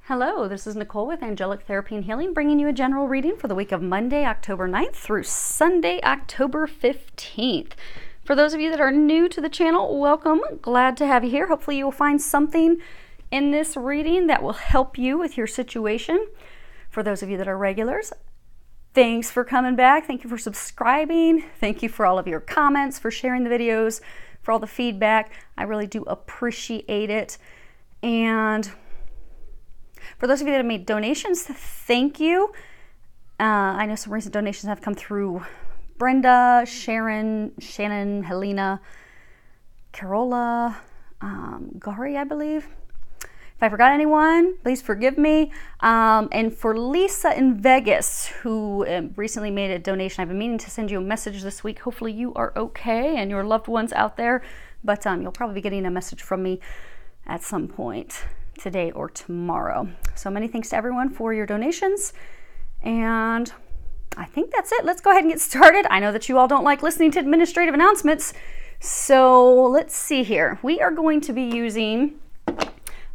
Hello, this is Nicole with Angelic Therapy and Healing, bringing you a general reading for the week of Monday, October 9th through Sunday, October 15th. For those of you that are new to the channel, welcome. Glad to have you here. Hopefully you will find something in this reading that will help you with your situation. For those of you that are regulars, thanks for coming back. Thank you for subscribing. Thank you for all of your comments, for sharing the videos, for all the feedback. I really do appreciate it. And for those of you that have made donations, thank you. I know some recent donations have come through. Brenda, Sharon, Shannon, Helena, Carola, Gary, I believe. If I forgot anyone, please forgive me. And for Lisa in Vegas, who recently made a donation, I've been meaning to send you a message this week. Hopefully you are okay and your loved ones out there. But you'll probably be getting a message from me at some point today or tomorrow. So many thanks to everyone for your donations. And I think that's it. Let's go ahead and get started. I know that you all don't like listening to administrative announcements. So let's see here. We are going to be using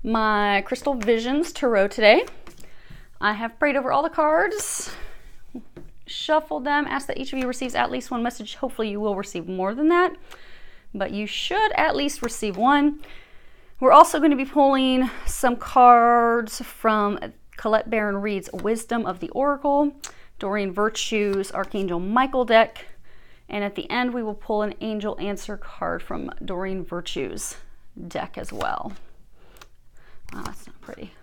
my Crystal Visions Tarot today. I have prayed over all the cards, shuffled them, asked that each of you receives at least one message. Hopefully you will receive more than that, but you should at least receive one. We're also going to be pulling some cards from Colette Baron Reed's Wisdom of the Oracle, Doreen Virtue's Archangel Michael deck, and at the end we will pull an Angel Answer card from Doreen Virtue's deck as well. Wow, that's not pretty.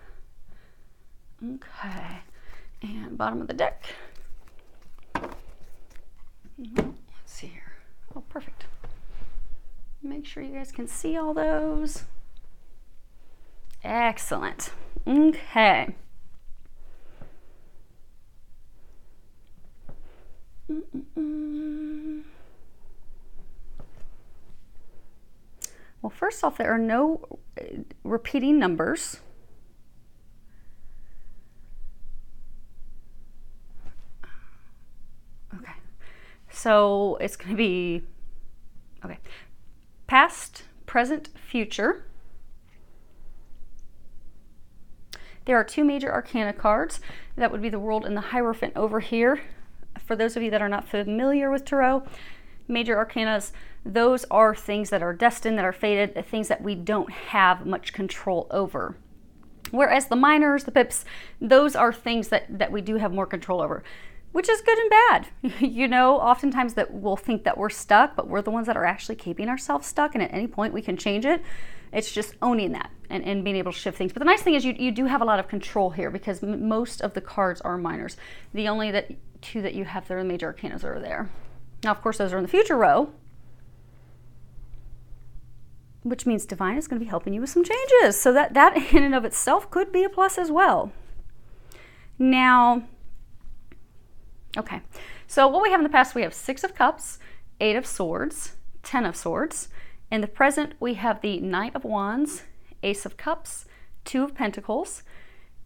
Okay, and bottom of the deck. Let's see here. Oh, perfect. Make sure you guys can see all those. Excellent. Okay. Well, first off, there are no repeating numbers. Okay. So it's going to be, okay, past, present, future. There are two major arcana cards. That would be the World and the Hierophant over here. For those of you that are not familiar with Tarot, major arcanas, those are things that are destined, that are fated, things that we don't have much control over. Whereas the minors, the pips, those are things that we do have more control over, which is good and bad. You know, oftentimes that we'll think that we're stuck, but we're the ones that are actually keeping ourselves stuck, and at any point we can change it. It's just owning that and being able to shift things. But the nice thing is you do have a lot of control here because most of the cards are minors. The only two that you have there, the major arcanas, are there. Now, of course, those are in the future row, which means Divine is going to be helping you with some changes. So that in and of itself could be a plus as well. Now, okay. So what we have in the past, we have 6 of Cups, 8 of Swords, 10 of Swords. In the present, we have the Knight of Wands, Ace of Cups, 2 of Pentacles.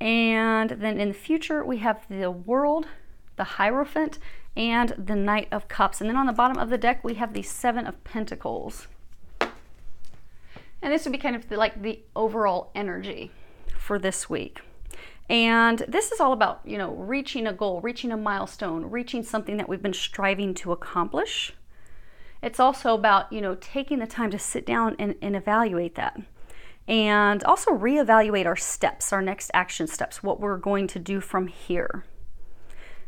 And then in the future, we have the World, the Hierophant, and the Knight of Cups. And then on the bottom of the deck, we have the 7 of Pentacles. And this would be kind of like the overall energy for this week. And this is all about, you know, reaching a goal, reaching a milestone, reaching something that we've been striving to accomplish. It's also about, you know, taking the time to sit down and evaluate that. And also reevaluate our steps, our next action steps, what we're going to do from here.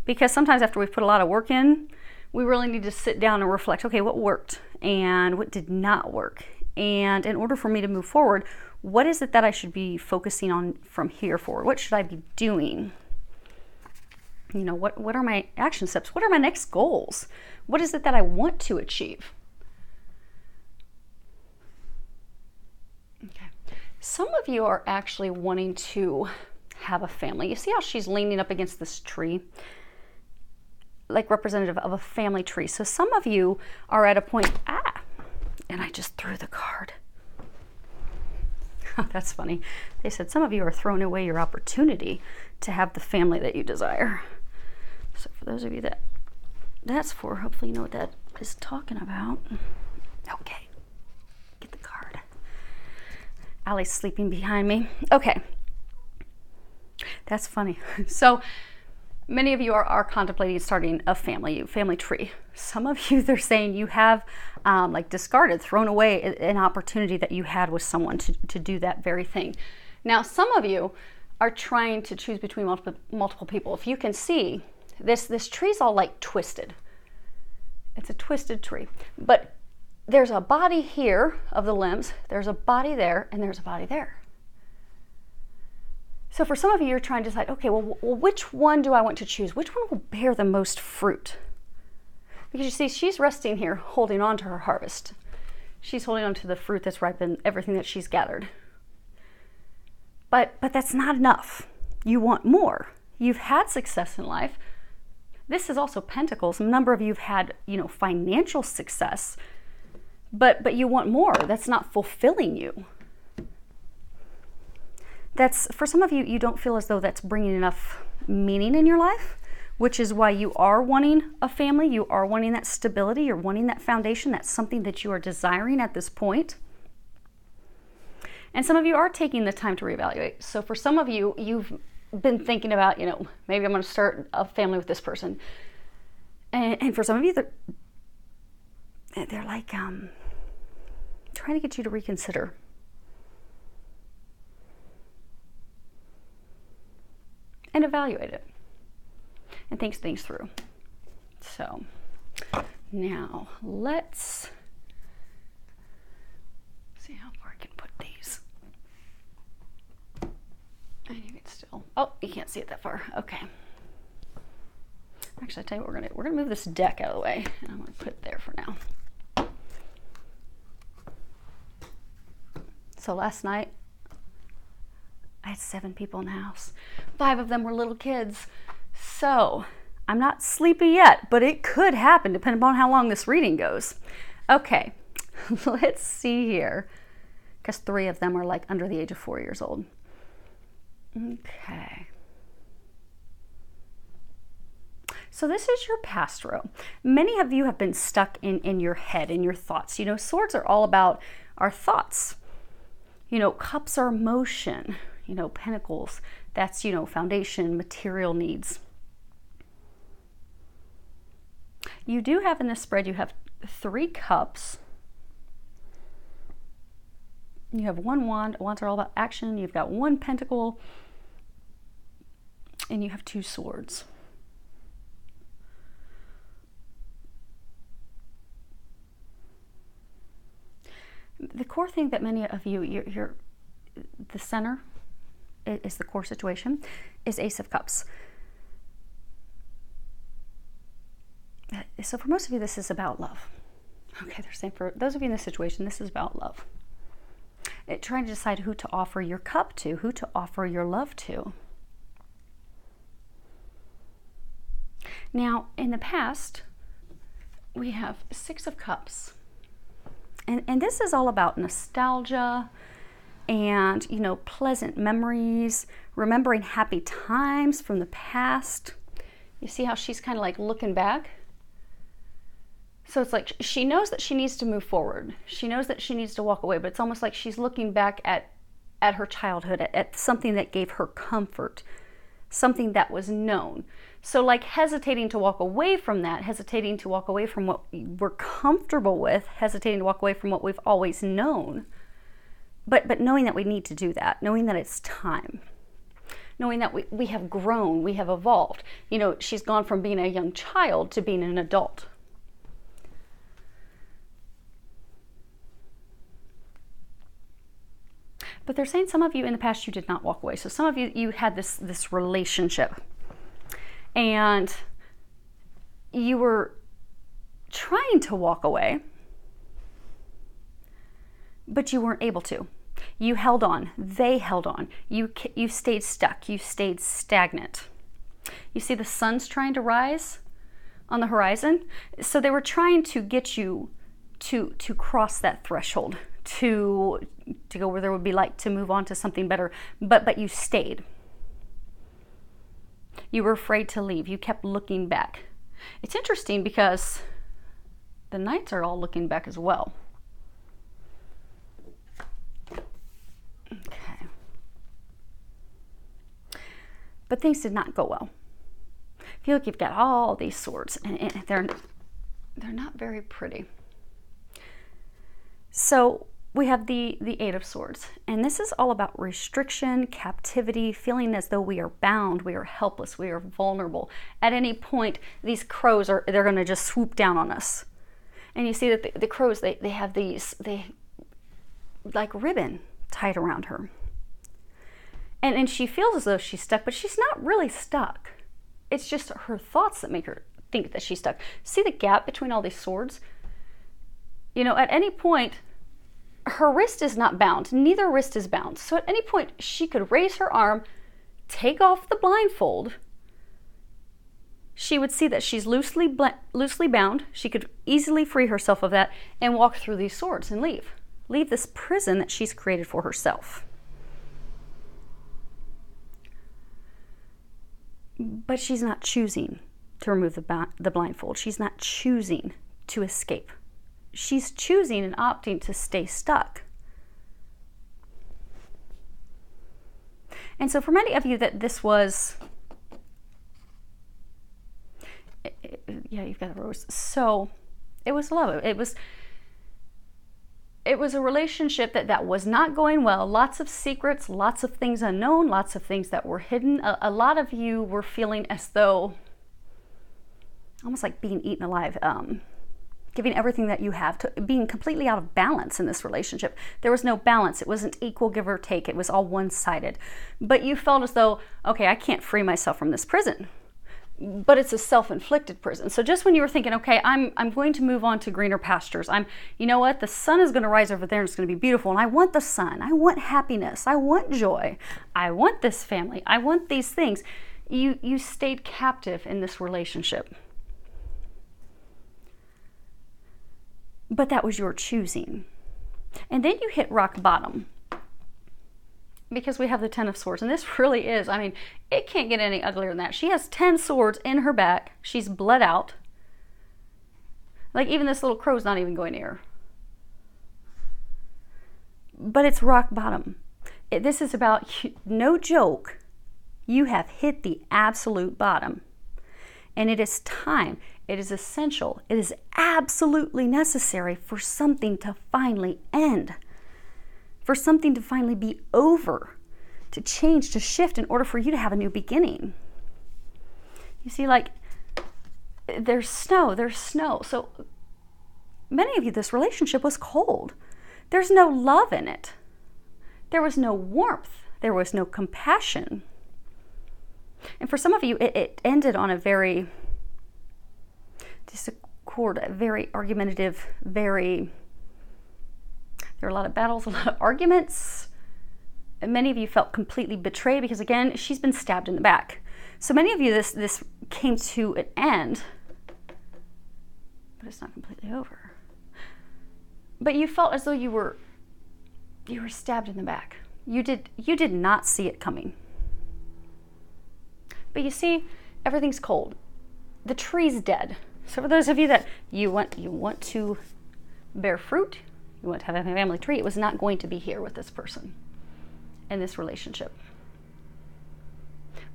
Because sometimes after we've put a lot of work in, we really need to sit down and reflect, okay, what worked and what did not work? And in order for me to move forward, what is it that I should be focusing on from here forward? What should I be doing? You know, what are my action steps? What are my next goals? What is it that I want to achieve? Okay. Some of you are actually wanting to have a family. You see how she's leaning up against this tree? Like representative of a family tree. So some of you are at a point, and I just threw the card. That's funny. They said some of you are throwing away your opportunity to have the family that you desire. So for those of you that that's for, hopefully you know what that is talking about. Okay, get the card. Allie's sleeping behind me. Okay. That's funny. So many of you are contemplating starting a family tree. Some of you, they're saying you have like discarded, thrown away an opportunity that you had with someone to do that very thing. Now, some of you are trying to choose between multiple people. If you can see, this tree's all like twisted. It's a twisted tree. But there's a body here of the limbs, there's a body there, and there's a body there. So for some of you, you're trying to decide, okay, well, which one do I want to choose? Which one will bear the most fruit? Because you see, she's resting here, holding on to her harvest. She's holding on to the fruit that's ripened, everything that she's gathered. But that's not enough. You want more. You've had success in life. This is also Pentacles. A number of you have had, financial success, but you want more. That's not fulfilling you. That's, for some of you, you don't feel as though that's bringing enough meaning in your life, which is why you are wanting a family. You are wanting that stability. You're wanting that foundation. That's something that you are desiring at this point. And some of you are taking the time to reevaluate. So for some of you, you've been thinking about, maybe I'm going to start a family with this person. And for some of you, they're like trying to get you to reconsider. And evaluate it. And think things through. So now let's see how far I can put these. And you can still, you can't see it that far. Okay. Actually, I tell you what, we're gonna move this deck out of the way, and I'm gonna put it there for now. So last night, I had 7 people in the house. 5 of them were little kids. So I'm not sleepy yet, but it could happen depending upon how long this reading goes. Okay, let's see here. Because 3 of them are like under the age of 4 years old. Okay. So this is your past row. Many of you have been stuck in your head, in your thoughts. Swords are all about our thoughts. Cups are motion. Pentacles, that's, foundation, material needs. You do have in this spread, you have 3 cups. You have 1 wand. Wands are all about action. You've got 1 pentacle. And you have 2 swords. The core thing that many of you, you're the center is the core situation, is Ace of Cups. So for most of you, this is about love. Okay, they're saying for those of you in this situation, this is about love. Trying to decide who to offer your cup to, who to offer your love to. Now, in the past, we have 6 of Cups. And this is all about nostalgia and, pleasant memories, remembering happy times from the past. You see how she's kind of like looking back? So it's like she knows that she needs to move forward. She knows that she needs to walk away, but it's almost like she's looking back at her childhood, at something that gave her comfort, something that was known. So like hesitating to walk away from that, hesitating to walk away from what we're comfortable with, hesitating to walk away from what we've always known. But knowing that we need to do that, knowing that it's time, knowing that we have grown, we have evolved. She's gone from being a young child to being an adult. But they're saying some of you in the past, you did not walk away. So some of you had this relationship. And you were trying to walk away, but you weren't able to. You held on. They held on. You stayed stuck. You stayed stagnant. You see the sun's trying to rise on the horizon. So they were trying to get you to cross that threshold, to go where there would be light, to move on to something better. But you stayed. You were afraid to leave. You kept looking back. It's interesting because the Knights are all looking back as well. Okay. But things did not go well. I feel like you've got all these swords, and they're not very pretty. So we have the Eight of Swords, and this is all about restriction, captivity, feeling as though we are bound, we are helpless, we are vulnerable. At any point, these crows they're going to just swoop down on us. And you see that the crows, they have these, like ribbon tied around her. And she feels as though she's stuck, but she's not really stuck. It's just her thoughts that make her think that she's stuck. See the gap between all these swords? You know, at any point, her wrist is not bound. Neither wrist is bound. So at any point, she could raise her arm, take off the blindfold. She would see that she's loosely bound. She could easily free herself of that and walk through these swords and leave. Leave this prison that she's created for herself. But she's not choosing to remove the blindfold. She's not choosing to escape. She's choosing and opting to stay stuck. And so for many of you that this was, yeah, you've got the rose. So it was love. It was a relationship that was not going well. Lots of secrets, lots of things unknown, lots of things that were hidden. A lot of you were feeling as though, almost like being eaten alive, giving everything that you have, to being completely out of balance in this relationship. There was no balance. It wasn't equal give or take. It was all one-sided. But you felt as though, okay, I can't free myself from this prison. But it's a self-inflicted prison. So just when you were thinking, okay, I'm going to move on to greener pastures. You know what? The sun is going to rise over there and it's going to be beautiful. And I want the sun. I want happiness. I want joy. I want this family. I want these things. You stayed captive in this relationship. But that was your choosing. And then you hit rock bottom. Because we have the 10 of Swords. And this really is, I mean, it can't get any uglier than that. She has 10 swords in her back. She's bled out. Like even this little crow's not even going near her. But it's rock bottom. This is about, no joke, you have hit the absolute bottom. And it is time. It is essential. It is absolutely necessary for something to finally end. For something to finally be over. To change, to shift in order for you to have a new beginning. You see, like, there's snow. So many of you, this relationship was cold. There's no love in it. There was no warmth. There was no compassion. And for some of you, it ended on a very discord, very argumentative, there were a lot of battles, a lot of arguments. And many of you felt completely betrayed because, again, she's been stabbed in the back. So many of you, this came to an end, but it's not completely over. But you felt as though you were stabbed in the back. You did not see it coming. But you see, everything's cold. The tree's dead. So for those of you that you want to bear fruit, you want to have a family tree, it was not going to be here with this person in this relationship.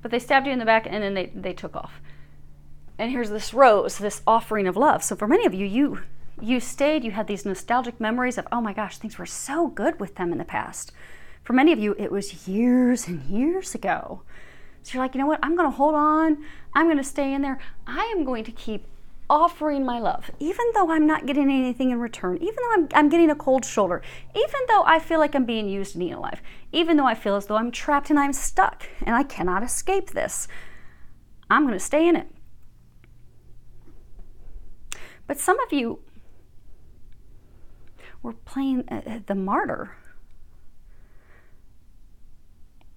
But they stabbed you in the back and then they took off. And here's this rose, this offering of love. So for many of you, you stayed, you had these nostalgic memories of, oh my gosh, things were so good with them in the past. For many of you, it was years and years ago. So you're like, you know what? I'm going to hold on. I'm going to stay in there. I am going to keep offering my love, even though I'm not getting anything in return, even though I'm getting a cold shoulder, even though I feel like I'm being used and eaten alive, even though I feel as though I'm trapped and I'm stuck and I cannot escape this. I'm going to stay in it. But some of you were playing the martyr.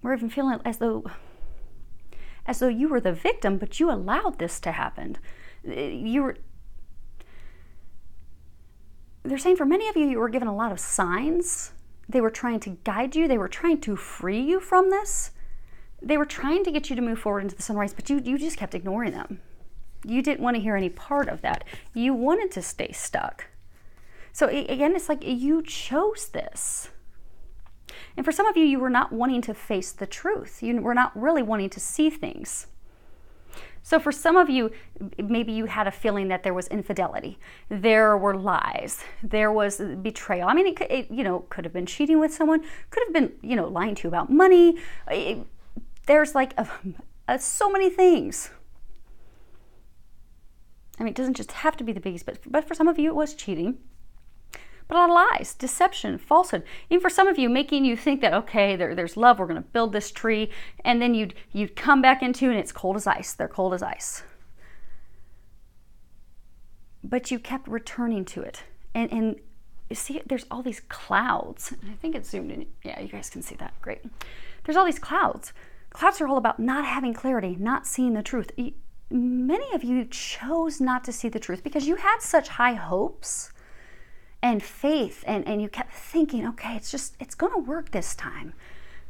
We're even feeling as though you were the victim, but you allowed this to happen. They're saying for many of you, you were given a lot of signs. They were trying to guide you. They were trying to free you from this. They were trying to get you to move forward into the sunrise, but you just kept ignoring them. You didn't want to hear any part of that. You wanted to stay stuck. So again, it's like you chose this. And for some of you, you were not wanting to face the truth. You were not really wanting to see things. So for some of you, maybe you had a feeling that there was infidelity, there were lies, there was betrayal. I mean, it could have been cheating with someone, could have been, lying to you about money. There's like so many things. I mean, it doesn't just have to be the biggies, but for some of you, it was cheating. But a lot of lies, deception, falsehood. Even for some of you, making you think that, okay, there's love, we're going to build this tree, and then you'd come back into it and it's cold as ice. They're cold as ice. But you kept returning to it. And you see, there's all these clouds. And I think it's zoomed in. Yeah, you guys can see that. Great. There's all these clouds. Clouds are all about not having clarity, not seeing the truth. Many of you chose not to see the truth because you had such high hopes and faith, and you kept thinking, okay, it's going to work this time.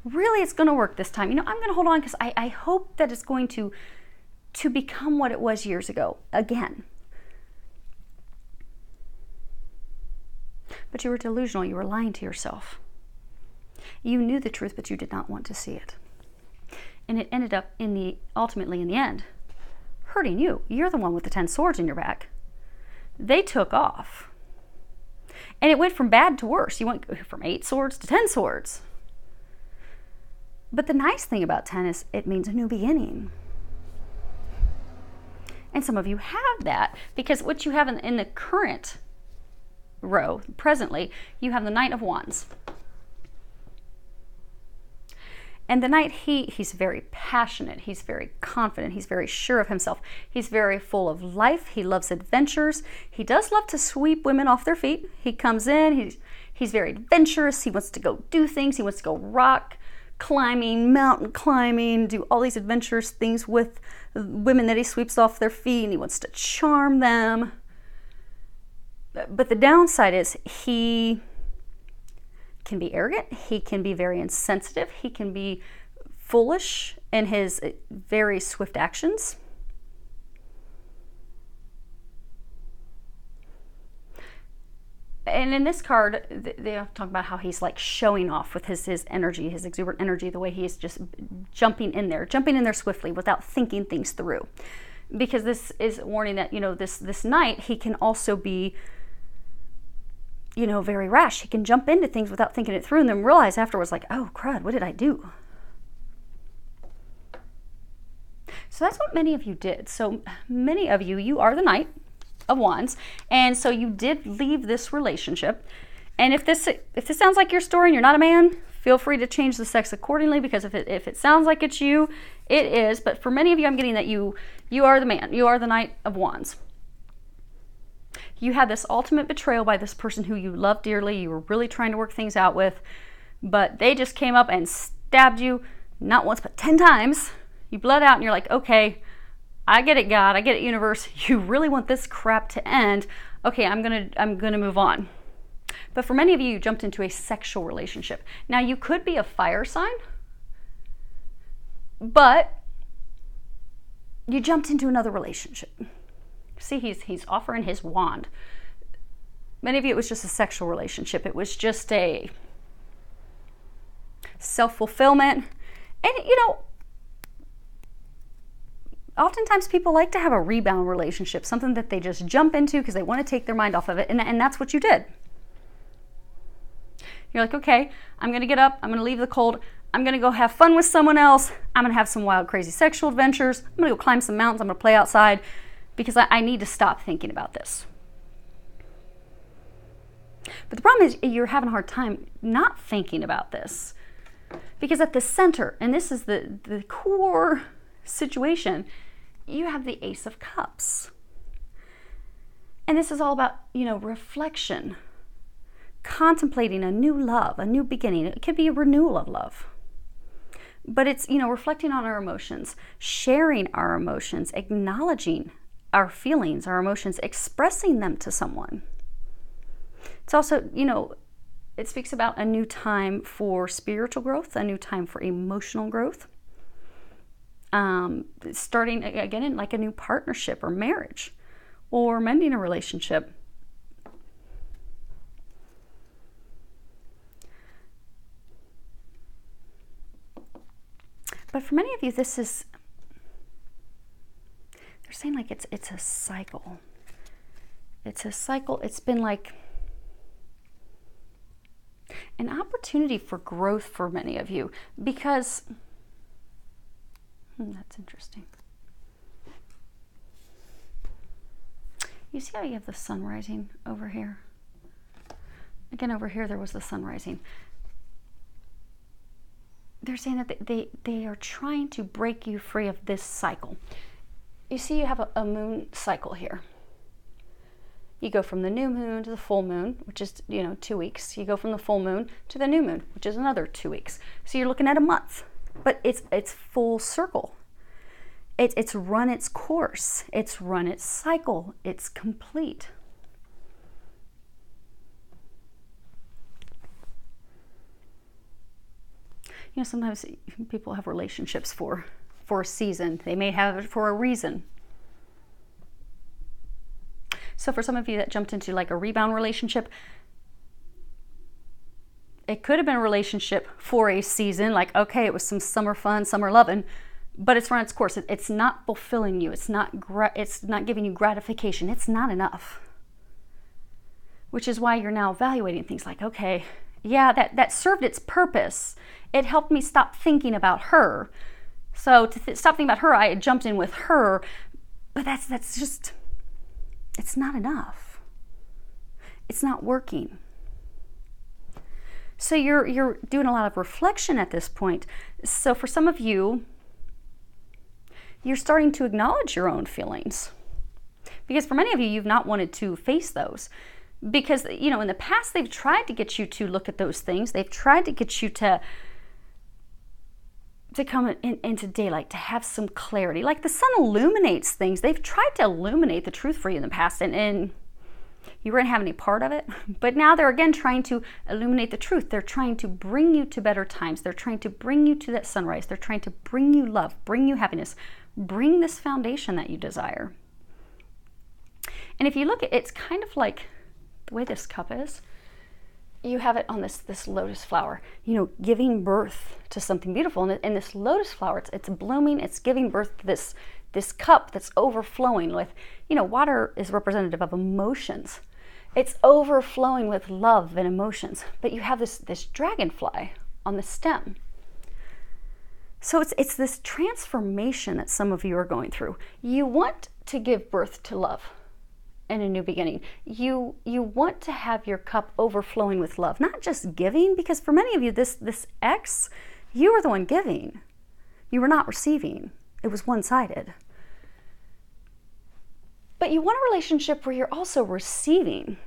Really, it's going to work this time. I'm going to hold on because I hope that it's going to become what it was years ago again. But you were delusional. You were lying to yourself. You knew the truth, but you did not want to see it. And it ended up ultimately in the end, hurting you. You're the one with the 10 swords in your back. They took off. And it went from bad to worse. You went from 8 swords to 10 swords. But the nice thing about 10 is it means a new beginning. And some of you have that because what you have in the current row, presently, you have the Knight of Wands. And the Knight, he's very passionate, he's very confident, he's very sure of himself, he's very full of life, he loves adventures, he does love to sweep women off their feet. He comes in, he's very adventurous, he wants to go do things, he wants to go rock climbing, mountain climbing, do all these adventurous things with women that he sweeps off their feet, and he wants to charm them. But the downside is he can be arrogant, he can be very insensitive, he can be foolish in his very swift actions. And in this card, they talk about how he's like showing off with his energy, his exuberant energy, the way he's just jumping in there swiftly without thinking things through. Because this is warning that, this Knight, he can also be very rash. He can jump into things without thinking it through and then realize afterwards, like, oh, crud, what did I do? So that's what many of you did. So many of you are the Knight of Wands, and so you did leave this relationship. And if this sounds like your story and you're not a man, feel free to change the sex accordingly, because if it sounds like it's you, it is. But for many of you, I'm getting that you are the man. You are the Knight of Wands. You had this ultimate betrayal by this person who you loved dearly, you were really trying to work things out with, but they just came up and stabbed you, not once but 10 times. You bled out and you're like, okay, I get it, God, I get it, universe, you really want this crap to end. Okay, I'm gonna move on. But for many of you, you jumped into a sexual relationship. Now, you could be a fire sign, but you jumped into another relationship. See, he's offering his wand. Many of you, it was just a sexual relationship. It was just a self-fulfillment. And, oftentimes people like to have a rebound relationship, something that they just jump into because they want to take their mind off of it. And that's what you did. You're like, okay, I'm going to get up. I'm going to leave the cold. I'm going to go have fun with someone else. I'm going to have some wild, crazy sexual adventures. I'm going to go climb some mountains. I'm going to play outside. Because I need to stop thinking about this. But the problem is you're having a hard time not thinking about this. Because at the center, and this is the core situation, you have the Ace of Cups. And this is all about, reflection. Contemplating a new love, a new beginning. It could be a renewal of love. But it's, reflecting on our emotions, sharing our emotions, acknowledging our feelings, our emotions, expressing them to someone. It's also, it speaks about a new time for spiritual growth, a new time for emotional growth. Starting again in like a new partnership or marriage, or mending a relationship. But for many of you, they're saying like it's a cycle. It's a cycle. It's been like an opportunity for growth for many of you, because that's interesting. You see how you have the sun rising over here? Again, over here there was the sun rising. They're saying that they are trying to break you free of this cycle. You see you have a moon cycle here. You go from the new moon to the full moon, which is, 2 weeks. You go from the full moon to the new moon, which is another 2 weeks. So you're looking at a month, but it's full circle. It's run its course. It's run its cycle. It's complete. Sometimes people have relationships for a season. They may have it for a reason. So for some of you that jumped into like a rebound relationship, it could have been a relationship for a season, like, okay, it was some summer fun, summer loving, but it's run its course. It's not fulfilling you. It's not giving you gratification. It's not enough. Which is why you're now evaluating things like, okay, yeah, that served its purpose. It helped me stop thinking about her. So to stop thinking about her, I jumped in with her, but that's just, it's not enough. It's not working. So you're doing a lot of reflection at this point. So for some of you, you're starting to acknowledge your own feelings. Because for many of you, you've not wanted to face those. Because, in the past, they've tried to get you to look at those things. They've tried to get you to come into daylight, to have some clarity. Like the sun illuminates things. They've tried to illuminate the truth for you in the past, and you weren't having any part of it. But now they're again trying to illuminate the truth. They're trying to bring you to better times. They're trying to bring you to that sunrise. They're trying to bring you love, bring you happiness, bring this foundation that you desire. And if you look at it, it's kind of like the way this cup is. You have it on this lotus flower, giving birth to something beautiful. And this lotus flower, it's blooming, it's giving birth to this cup that's overflowing with, water is representative of emotions. It's overflowing with love and emotions. But you have this dragonfly on the stem. So it's this transformation that some of you are going through. You want to give birth to love and a new beginning. You want to have your cup overflowing with love, not just giving, because for many of you, this X, you were the one giving. You were not receiving. It was one-sided. But you want a relationship where you're also receiving.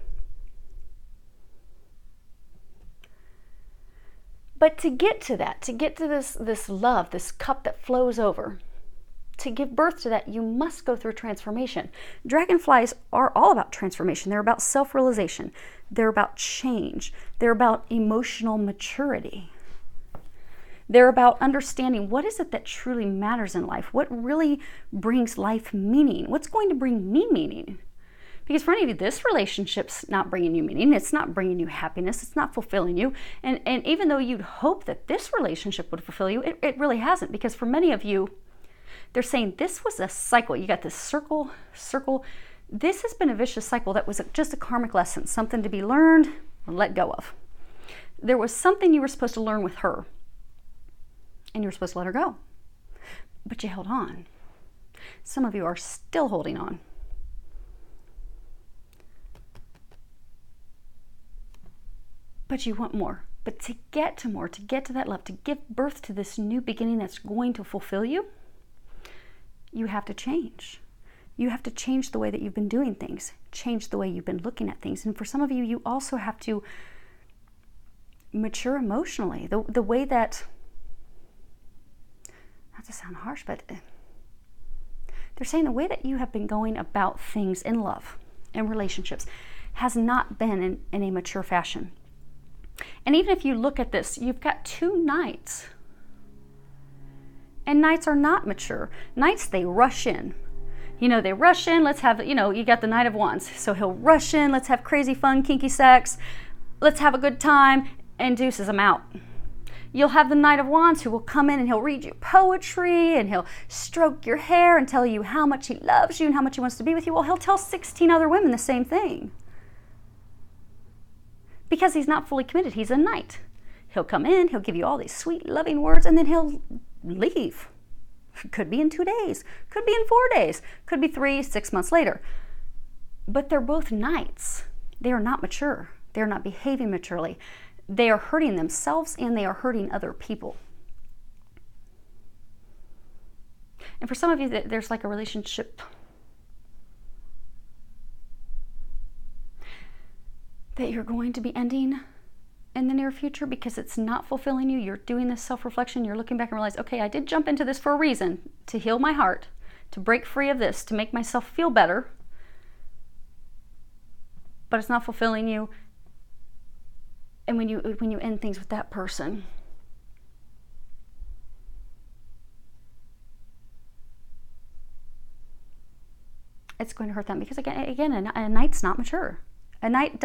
But to get to that, to get to this love, this cup that flows over, to give birth to that, you must go through transformation. Dragonflies are all about transformation. They're about self-realization. They're about change. They're about emotional maturity. They're about understanding what is it that truly matters in life? What really brings life meaning? What's going to bring me meaning? Because for any of you, this relationship's not bringing you meaning. It's not bringing you happiness. It's not fulfilling you. And even though you'd hope that this relationship would fulfill you, it really hasn't. Because for many of you, they're saying this was a cycle. You got this circle. This has been a vicious cycle that was just a karmic lesson, something to be learned or let go of. There was something you were supposed to learn with her, and you were supposed to let her go. But you held on. Some of you are still holding on. But you want more. But to get to more, to get to that love, to give birth to this new beginning that's going to fulfill you, you have to change. You have to change the way that you've been doing things, change the way you've been looking at things. And for some of you, you also have to mature emotionally. The way that, not to sound harsh, but they're saying the way that you have been going about things in love and relationships has not been in a mature fashion. And even if you look at this, you've got 2 knights. And knights are not mature. Knights, they rush in. They rush in, let's have, you got the Knight of Wands. So he'll rush in, let's have crazy fun, kinky sex, let's have a good time, and deuces, I'm out. You'll have the Knight of Wands who will come in and he'll read you poetry and he'll stroke your hair and tell you how much he loves you and how much he wants to be with you. Well, he'll tell 16 other women the same thing. Because he's not fully committed. He's a knight. He'll come in, he'll give you all these sweet, loving words, and then he'll leave. Could be in 2 days. Could be in 4 days. Could be 3, 6 months later. But they're both knights. They are not mature. They are not behaving maturely. They are hurting themselves and they are hurting other people. And for some of you, there's like a relationship that you're going to be ending in the near future because it's not fulfilling you. You're doing this self-reflection. You're looking back and realize, okay, I did jump into this for a reason, to heal my heart, to break free of this, to make myself feel better. But it's not fulfilling you. And when you end things with that person, it's going to hurt them because again, a knight's not mature. A knight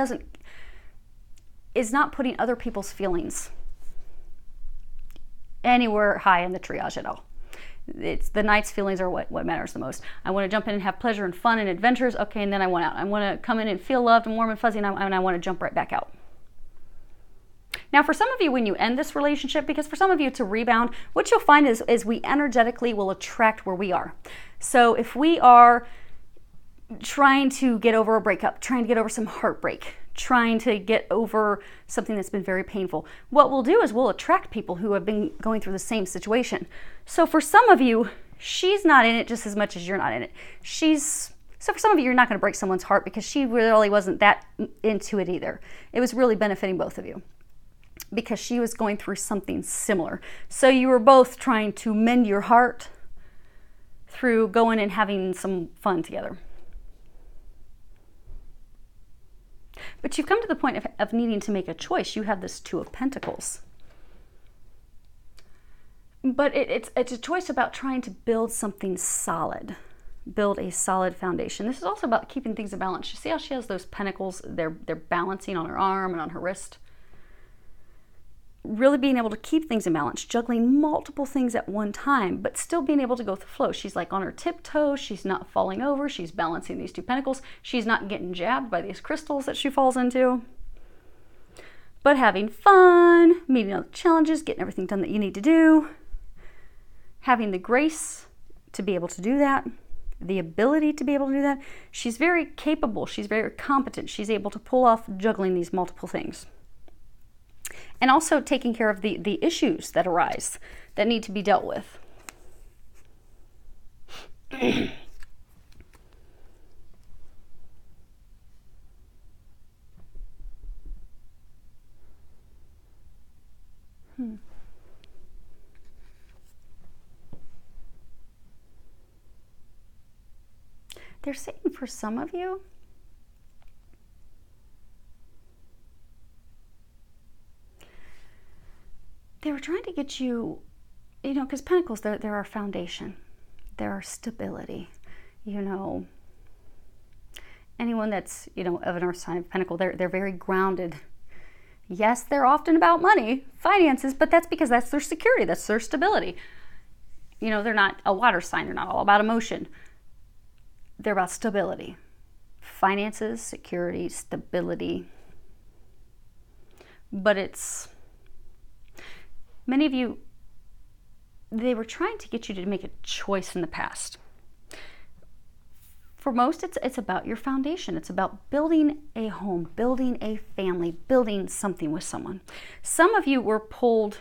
is not putting other people's feelings anywhere high in the triage at all. It's the knight's feelings are what matters the most. I want to jump in and have pleasure and fun and adventures. Okay, and then I want out. I want to come in and feel loved and warm and fuzzy, and I want to jump right back out. Now, for some of you, when you end this relationship, because for some of you it's a rebound, what you'll find is we energetically will attract where we are. So if we are trying to get over a breakup, trying to get over some heartbreak, trying to get over something that's been very painful, what we'll do is we'll attract people who have been going through the same situation. So for some of you, she's not in it just as much as you're not in it. So for some of you, you're not going to break someone's heart because she really wasn't that into it either. It was really benefiting both of you because she was going through something similar. So you were both trying to mend your heart through going and having some fun together. But you've come to the point of needing to make a choice. You have this Two of Pentacles. But it's a choice about trying to build something solid. Build a solid foundation. This is also about keeping things in balance. You see how she has those pentacles? They're balancing on her arm and on her wrist. Really being able to keep things in balance, juggling multiple things at one time, but still being able to go with the flow. She's like on her tiptoes. She's not falling over. She's balancing these two pentacles. She's not getting jabbed by these crystals that she falls into. But having fun, meeting other challenges, getting everything done that you need to do. Having the grace to be able to do that. The ability to be able to do that. She's very capable. She's very competent. She's able to pull off juggling these multiple things. And also taking care of the issues that arise that need to be dealt with. They're saying for some of you, they were trying to get you, because pentacles, they're our foundation. They're our stability. Anyone that's, of an earth sign of pentacle, they're very grounded. Yes, they're often about money, finances, but that's because that's their security. That's their stability. They're not a water sign. They're not all about emotion. They're about stability. Finances, security, stability. But many of you, they were trying to get you to make a choice in the past. For most, it's about your foundation. It's about building a home, building a family, building something with someone. Some of you were pulled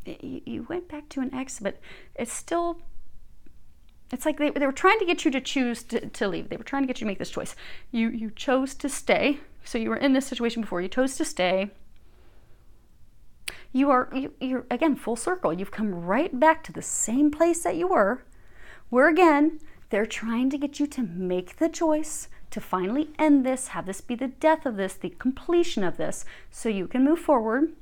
you went back to an ex, but it's like they were trying to get you to choose to leave. They were trying to get you to make this choice. You chose to stay. So you were in this situation before. You chose to stay. You're again full circle. You've come right back to the same place that you were, where again they're trying to get you to make the choice to finally end this, have this be the death of this, the completion of this, so you can move forward.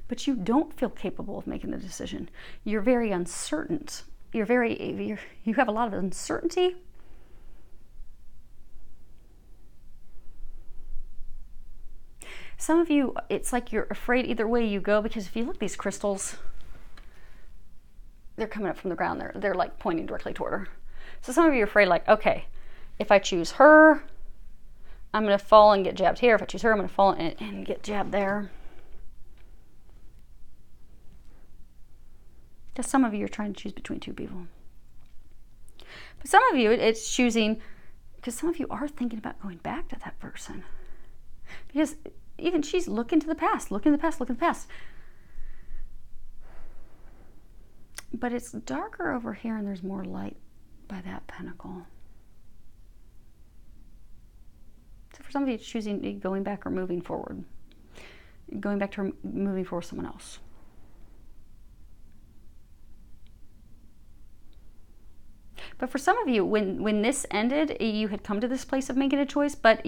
But you don't feel capable of making the decision. You're very uncertain. You have a lot of uncertainty. Some of you, it's like you're afraid either way you go, because if you look, these crystals, they're coming up from the ground. They're like pointing directly toward her. So some of you are afraid, like, okay, if I choose her, I'm going to fall and get jabbed here. If I choose her, I'm going to fall and get jabbed there. Because some of you are trying to choose between two people. But some of you, it's choosing, because some of you are thinking about going back to that person. Because even she's looking to the past, looking to the past, looking to the past. But it's darker over here, and there's more light by that pentacle. So for some of you, it's choosing going back or moving forward. Going back to moving forward with someone else. But for some of you, when this ended, you had come to this place of making a choice, but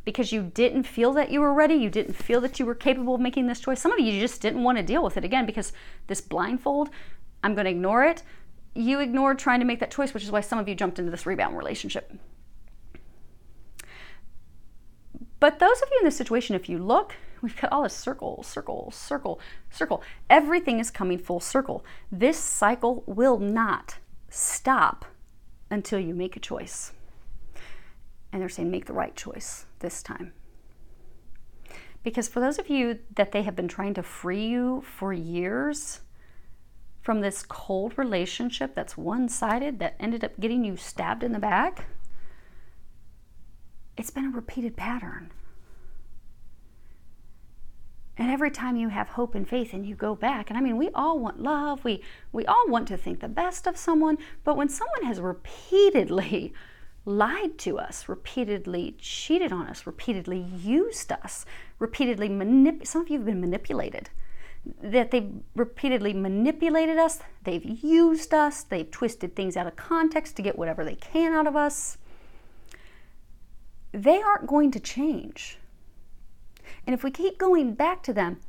because you didn't feel that you were ready, you didn't feel that you were capable of making this choice. Some of you just didn't want to deal with it again, because this blindfold, I'm going to ignore it. You ignored trying to make that choice, which is why some of you jumped into this rebound relationship. But those of you in this situation, if you look, we've got all this circle, circle, circle, circle. Everything is coming full circle. This cycle will not stop until you make a choice. And they're saying make the right choice this time. Because for those of you that they have been trying to free you for years from this cold relationship that's one-sided, that ended up getting you stabbed in the back, it's been a repeated pattern. And every time you have hope and faith and you go back, and I mean, we all want love, we all want to think the best of someone, but when someone has repeatedly lied to us, repeatedly cheated on us, repeatedly used us, repeatedly some of you have been manipulated, that they've repeatedly manipulated us, they've used us, they've twisted things out of context to get whatever they can out of us, they aren't going to change. And if we keep going back to them,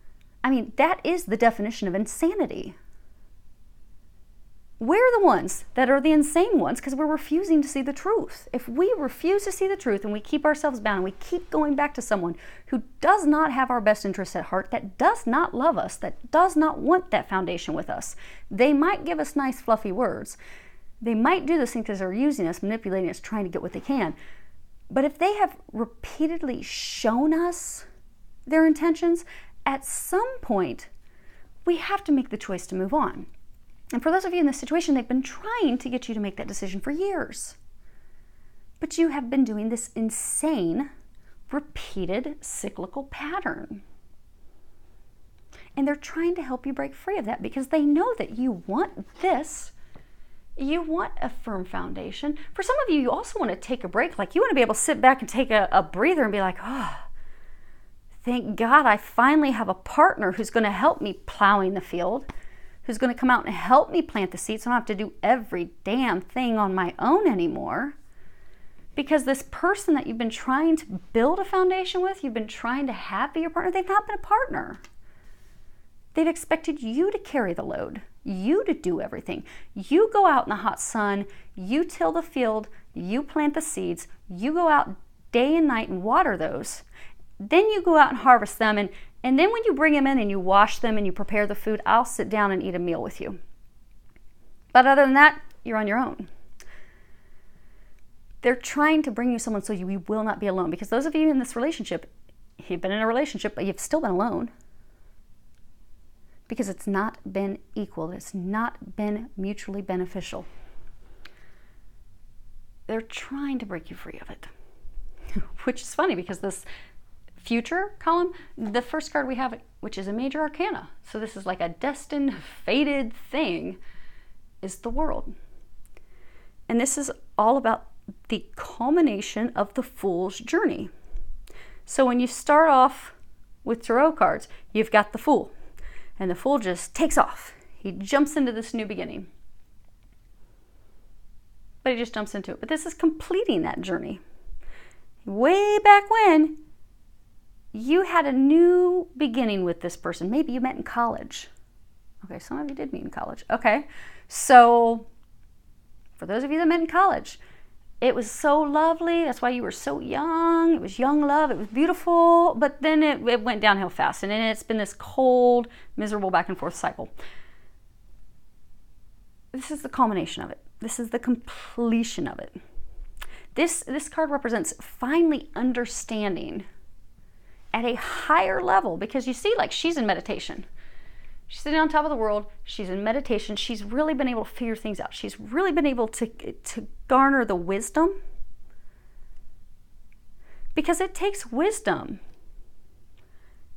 I mean, that is the definition of insanity. We're the ones that are the insane ones because we're refusing to see the truth. If we refuse to see the truth and we keep ourselves bound and we keep going back to someone who does not have our best interests at heart, that does not love us, that does not want that foundation with us, they might give us nice fluffy words. They might do this thing because they're using us, manipulating us, trying to get what they can. But if they have repeatedly shown us their intentions, at some point, we have to make the choice to move on. And for those of you in this situation, they've been trying to get you to make that decision for years. But you have been doing this insane, repeated, cyclical pattern. And they're trying to help you break free of that because they know that you want this. You want a firm foundation. For some of you, you also want to take a break. Like you want to be able to sit back and take a breather and be like, oh, thank God I finally have a partner who's going to help me plowing the field, who's going to come out and help me plant the seeds so I don't have to do every damn thing on my own anymore. Because this person that you've been trying to build a foundation with, you've been trying to have be your partner, they've not been a partner. They've expected you to carry the load, you to do everything. You go out in the hot sun, you till the field, you plant the seeds, you go out day and night and water those. Then you go out and harvest them, and then when you bring them in and you wash them and you prepare the food, I'll sit down and eat a meal with you. But other than that, you're on your own. They're trying to bring you someone so you will not be alone. Because those of you in this relationship, you've been in a relationship, but you've still been alone. Because it's not been equal. It's not been mutually beneficial. They're trying to break you free of it. Which is funny because this future column, the first card we have, which is a major arcana. So this is like a destined, fated thing, is the World. And this is all about the culmination of the Fool's journey. So when you start off with tarot cards, you've got the Fool. And the Fool just takes off. He jumps into this new beginning. But he just jumps into it. But this is completing that journey. Way back when, you had a new beginning with this person. Maybe you met in college. Okay, some of you did meet in college. Okay, so for those of you that met in college, It was so lovely. That's why you were so young. It was young love. It was beautiful. But then it went downhill fast. And then it's been this cold, miserable back and forth cycle. This is the culmination of it. This is the completion of it. This card represents finally understanding at a higher level, because you see, like, she's in meditation. She's sitting on top of the world. She's in meditation. She's really been able to figure things out. She's really been able to garner the wisdom, because it takes wisdom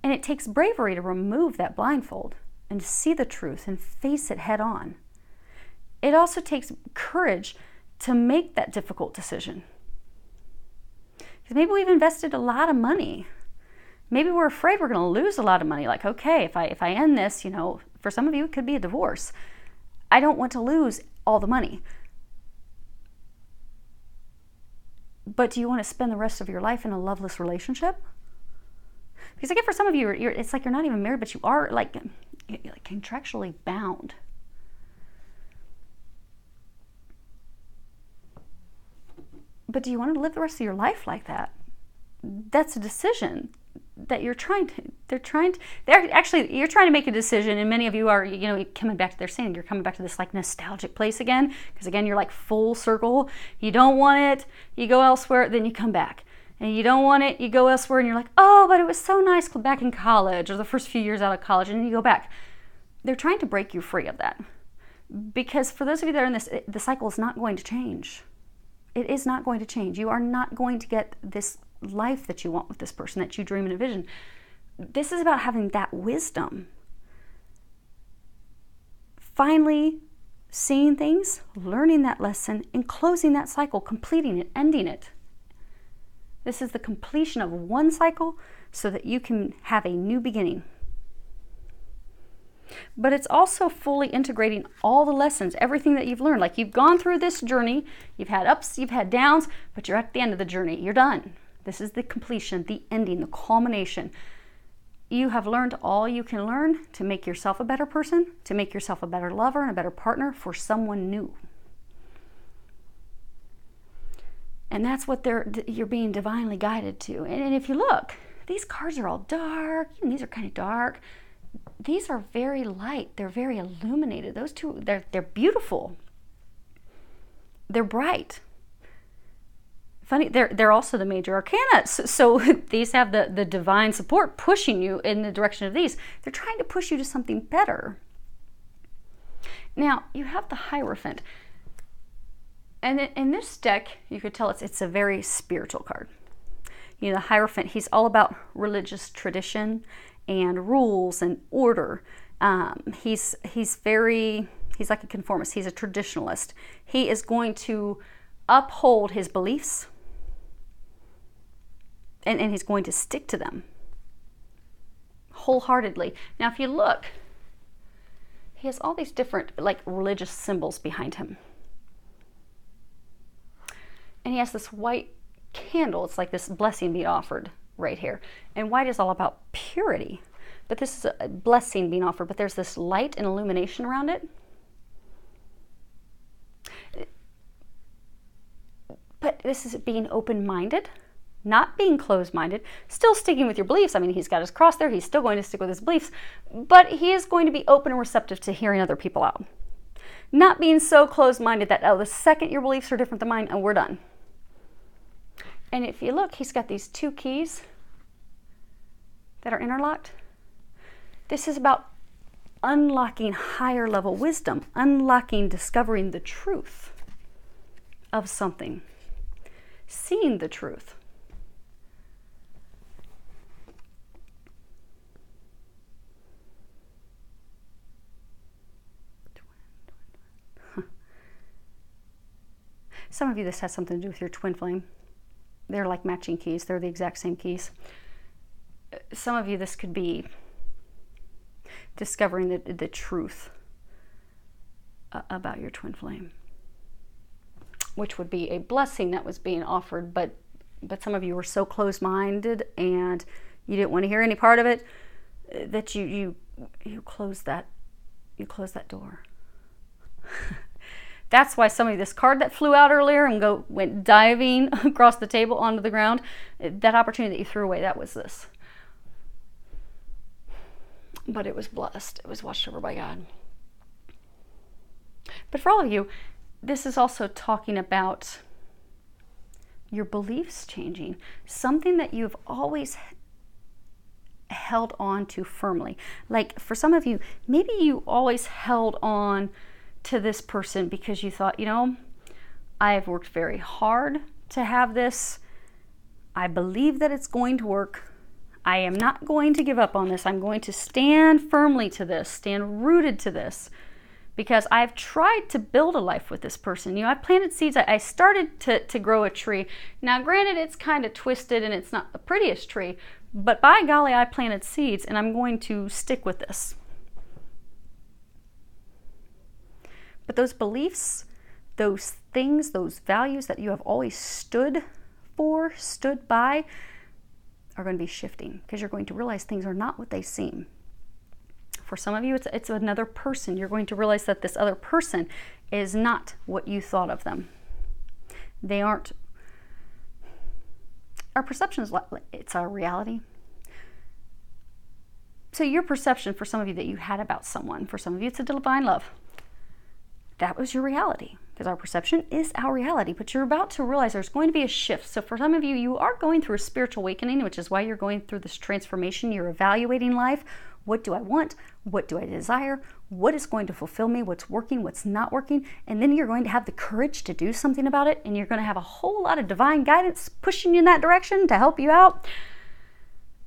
and it takes bravery to remove that blindfold and to see the truth and face it head on. It also takes courage to make that difficult decision. Because maybe we've invested a lot of money. Maybe we're afraid we're going to lose a lot of money. Like, okay, if I end this, for some of you, it could be a divorce. I don't want to lose all the money. But do you want to spend the rest of your life in a loveless relationship? Because I get for some of you, it's like you're not even married, but you are like contractually bound. But do you want to live the rest of your life like that? That's a decision that you're trying to make a decision, and many of you are, coming back to, they're saying you're coming back to this like nostalgic place again, because again, you're like full circle. You don't want it, you go elsewhere, then you come back. And you don't want it, you go elsewhere, and you're like, oh, but it was so nice back in college, or the first few years out of college, and then you go back. They're trying to break you free of that. Because for those of you that are in this, the cycle is not going to change. It is not going to change. You are not going to get this life that you want with this person, that you dream and envision. This is about having that wisdom. Finally seeing things, learning that lesson, and closing that cycle, completing it, ending it. This is the completion of one cycle so that you can have a new beginning. But it's also fully integrating all the lessons, everything that you've learned. Like, you've gone through this journey, you've had ups, you've had downs, but you're at the end of the journey. You're done. This is the completion, the ending, the culmination. You have learned all you can learn to make yourself a better person, to make yourself a better lover and a better partner for someone new. And that's what you're being divinely guided to. And if you look, these cards are all dark. These are kind of dark. These are very light. They're very illuminated. Those two, they're beautiful. They're bright. Funny, they're also the major arcana. So these have the divine support pushing you in the direction of these. They're trying to push you to something better. Now, you have the Hierophant. And in this deck, you could tell it's a very spiritual card. The Hierophant, he's all about religious tradition and rules and order. He's like a conformist. He's a traditionalist. He is going to uphold his beliefs, and he's going to stick to them wholeheartedly. Now, if you look, he has all these different like religious symbols behind him. And he has this white candle. It's like this blessing being offered right here. And white is all about purity. But this is a blessing being offered. But there's this light and illumination around it. But this is being open-minded, not being closed-minded, still sticking with your beliefs. I mean, he's got his cross there. He's still going to stick with his beliefs. But he is going to be open and receptive to hearing other people out. Not being so closed-minded that, the second your beliefs are different than mine, and we're done. And if you look, he's got these two keys that are interlocked. This is about unlocking higher level wisdom, discovering the truth of something, seeing the truth. Some of you, this has something to do with your twin flame. They're like matching keys. They're the exact same keys. Some of you, this could be discovering the truth about your twin flame, which would be a blessing that was being offered, but some of you were so closed-minded and you didn't want to hear any part of it that you closed that door. That's why some of this card that flew out earlier and went diving across the table onto the ground, that opportunity that you threw away, that was this. But it was blessed. It was watched over by God. But for all of you, this is also talking about your beliefs changing. Something that you've always held on to firmly. Like for some of you, maybe you always held on to this person because you thought, you know, I have worked very hard to have this. I believe that it's going to work. I am not going to give up on this. I'm going to stand firmly to this, stand rooted to this, because I've tried to build a life with this person. You know, I planted seeds. I started to grow a tree. Now, granted, it's kind of twisted and it's not the prettiest tree, but by golly, I planted seeds and I'm going to stick with this. But those beliefs, those things, those values that you have always stood for, stood by, are going to be shifting because you're going to realize things are not what they seem. For some of you, it's another person. You're going to realize that this other person is not what you thought of them. They aren't. Our perception is, it's our reality. So your perception, for some of you, that you had about someone, for some of you, it's a divine love. That was your reality, because our perception is our reality. But you're about to realize there's going to be a shift. So for some of you, you are going through a spiritual awakening, which is why you're going through this transformation. You're evaluating life. What do I want? What do I desire? What is going to fulfill me? What's working? What's not working? And then you're going to have the courage to do something about it. And you're going to have a whole lot of divine guidance pushing you in that direction to help you out.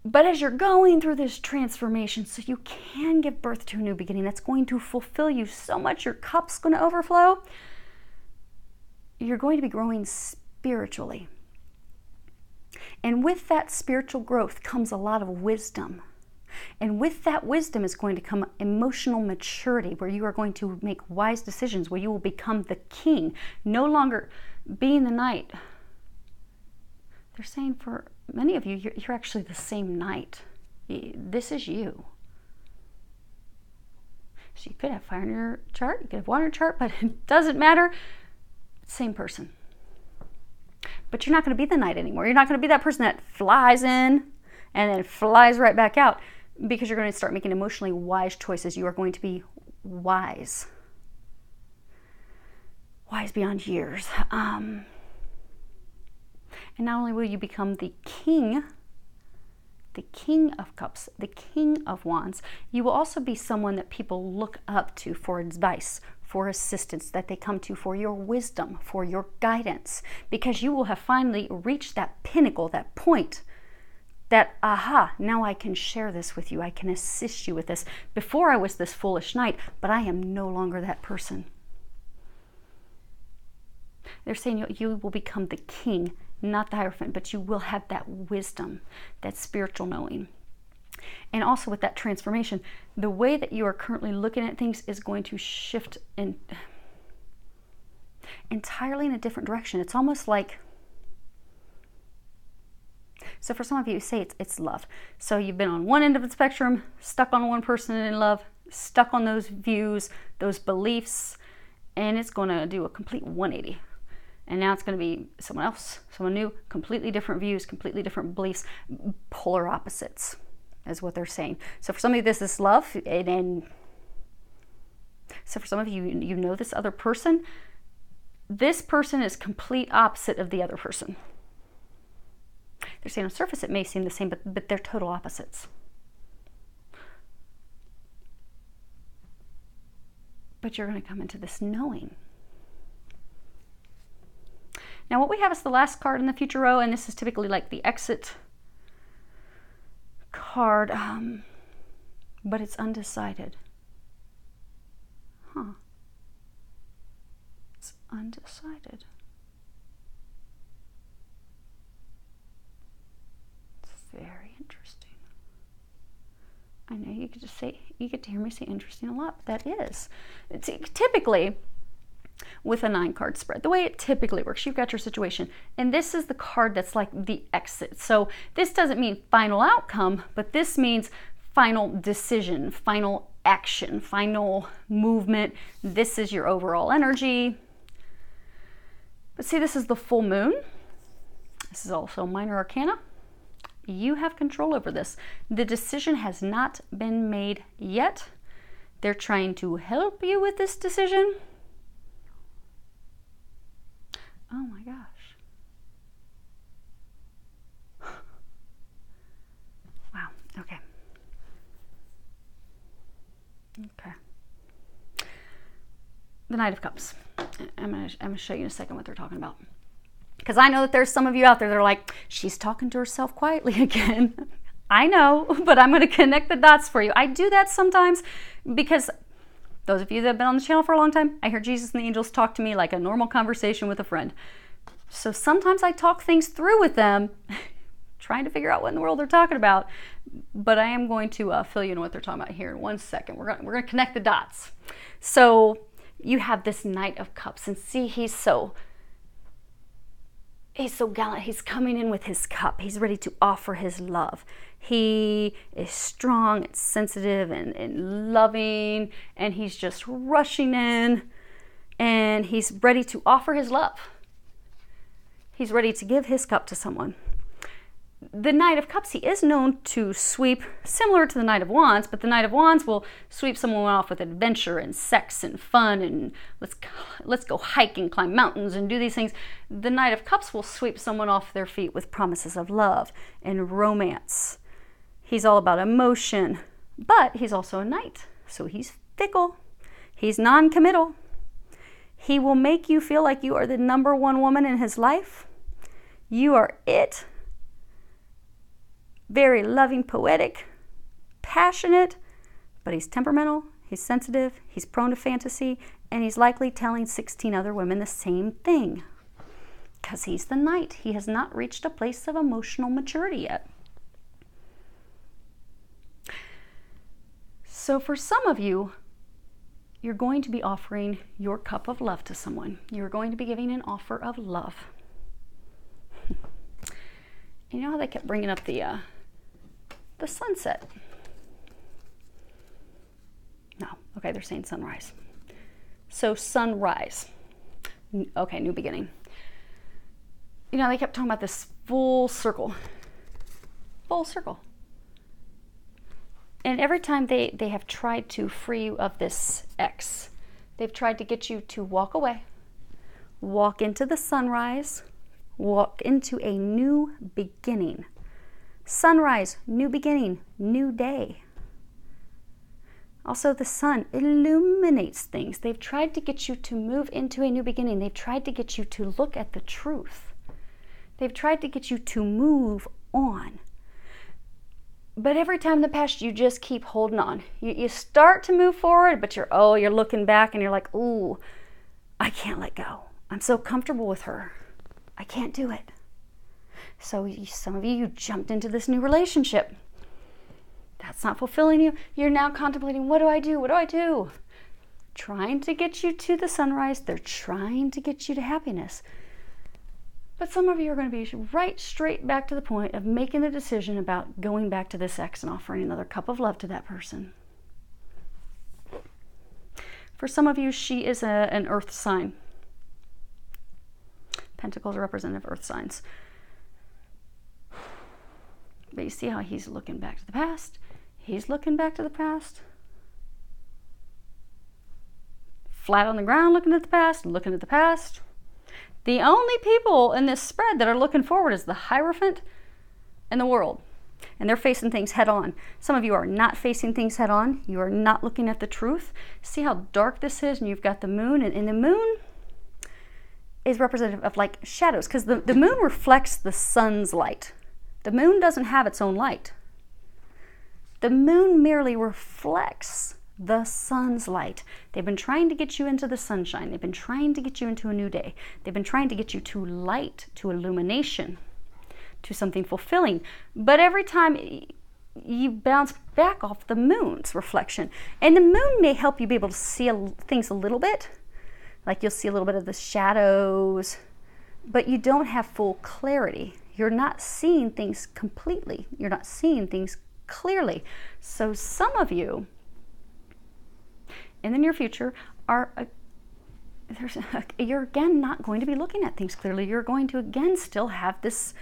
But as you're going through this transformation, so you can give birth to a new beginning that's going to fulfill you so much, your cup's going to overflow, you're going to be growing spiritually. And with that spiritual growth comes a lot of wisdom. And with that wisdom is going to come emotional maturity, where you are going to make wise decisions, where you will become the king, no longer being the knight. They're saying for many of you, you're actually the same knight. This is you. So you could have fire in your chart, you could have water in your chart, but it doesn't matter. Same person. But you're not going to be the knight anymore. You're not going to be that person that flies in and then flies right back out, because you're going to start making emotionally wise choices. You are going to be wise. Wise beyond years. And not only will you become the king of cups, the king of wands, you will also be someone that people look up to for advice, for assistance, that they come to for your wisdom, for your guidance, because you will have finally reached that pinnacle, that point, that, aha, now I can share this with you. I can assist you with this. Before I was this foolish knight, but I am no longer that person. They're saying you will become the king, not the Hierophant, but you will have that wisdom, that spiritual knowing. And also with that transformation, the way that you are currently looking at things is going to shift entirely in a different direction. It's almost like, so for some of you, say it's love. So you've been on one end of the spectrum, stuck on one person in love, stuck on those views, those beliefs, and it's going to do a complete 180. And now it's going to be someone else, someone new, completely different views, completely different beliefs, polar opposites is what they're saying. So for some of you, this is love. So for some of you, you know this other person. This person is complete opposite of the other person. They're saying on the surface it may seem the same, but they're total opposites. But you're going to come into this knowing. Now what we have is the last card in the future row, and this is typically like the exit card, but it's undecided. It's undecided. Very interesting. I know you get to hear me say interesting a lot, but that is. It's typically with a 9-card spread, the way it typically works, you've got your situation, and this is the card that's like the exit. So this doesn't mean final outcome, but this means final decision, final action, final movement. This is your overall energy. But see, this is the full moon. This is also minor arcana. You have control over this. The decision has not been made yet. They're trying to help you with this decision. Oh my gosh. Wow, okay. Okay. The Knight of Cups. I'm gonna show you in a second what they're talking about. Because I know that there's some of you out there that are like, she's talking to herself quietly again. I know, but I'm going to connect the dots for you. I do that sometimes because those of you that have been on the channel for a long time, I hear Jesus and the angels talk to me like a normal conversation with a friend. So sometimes I talk things through with them, trying to figure out what in the world they're talking about. But I am going to fill you in what they're talking about here in 1 second. We're going to connect the dots. So you have this Knight of Cups, and see, he's so gallant. He's coming in with his cup. He's ready to offer his love. He is strong and sensitive and loving, and he's just rushing in, and he's ready to offer his love. He's ready to give his cup to someone. The Knight of Cups, he is known to sweep, similar to the Knight of Wands, but the Knight of Wands will sweep someone off with adventure and sex and fun and let's go hike and climb mountains and do these things. The Knight of Cups will sweep someone off their feet with promises of love and romance. He's all about emotion, but he's also a knight, so he's fickle. He's non-committal. He will make you feel like you are the number one woman in his life. You are it. Very loving, poetic, passionate, but he's temperamental, he's sensitive, he's prone to fantasy, and he's likely telling 16 other women the same thing. Because he's the knight. He has not reached a place of emotional maturity yet. So for some of you, you're going to be offering your cup of love to someone. You're going to be giving an offer of love. You know how they kept bringing up the sunset? No. Okay, they're saying sunrise. So sunrise. Okay, new beginning. You know, they kept talking about this full circle. Full circle. And every time they have tried to free you of this X, they've tried to get you to walk away, walk into the sunrise, walk into a new beginning. Sunrise, new beginning, new day. Also, the sun illuminates things. They've tried to get you to move into a new beginning. They've tried to get you to look at the truth. They've tried to get you to move on. But every time in the past, you just keep holding on. You start to move forward, but you're looking back and you're like, ooh, I can't let go. I'm so comfortable with her. I can't do it. So some of you jumped into this new relationship. That's not fulfilling you. You're now contemplating, what do I do? What do I do? Trying to get you to the sunrise. They're trying to get you to happiness. But some of you are going to be right straight back to the point of making the decision about going back to this ex and offering another cup of love to that person. For some of you, she is an earth sign. Pentacles are representative earth signs. But you see how he's looking back to the past? He's looking back to the past. Flat on the ground looking at the past, looking at the past. The only people in this spread that are looking forward is the Hierophant and the World. And they're facing things head on. Some of you are not facing things head on. You are not looking at the truth. See how dark this is? And you've got the moon. And the moon is representative of like shadows. Because the moon reflects the sun's light. The moon doesn't have its own light. The moon merely reflects the sun's light. They've been trying to get you into the sunshine. They've been trying to get you into a new day. They've been trying to get you to light, to illumination, to something fulfilling. But every time you bounce back off the moon's reflection. And the moon may help you be able to see things a little bit. Like you'll see a little bit of the shadows, but you don't have full clarity. You're not seeing things completely. You're not seeing things clearly. So some of you in the near future are you're again not going to be looking at things clearly. You're going to again still have this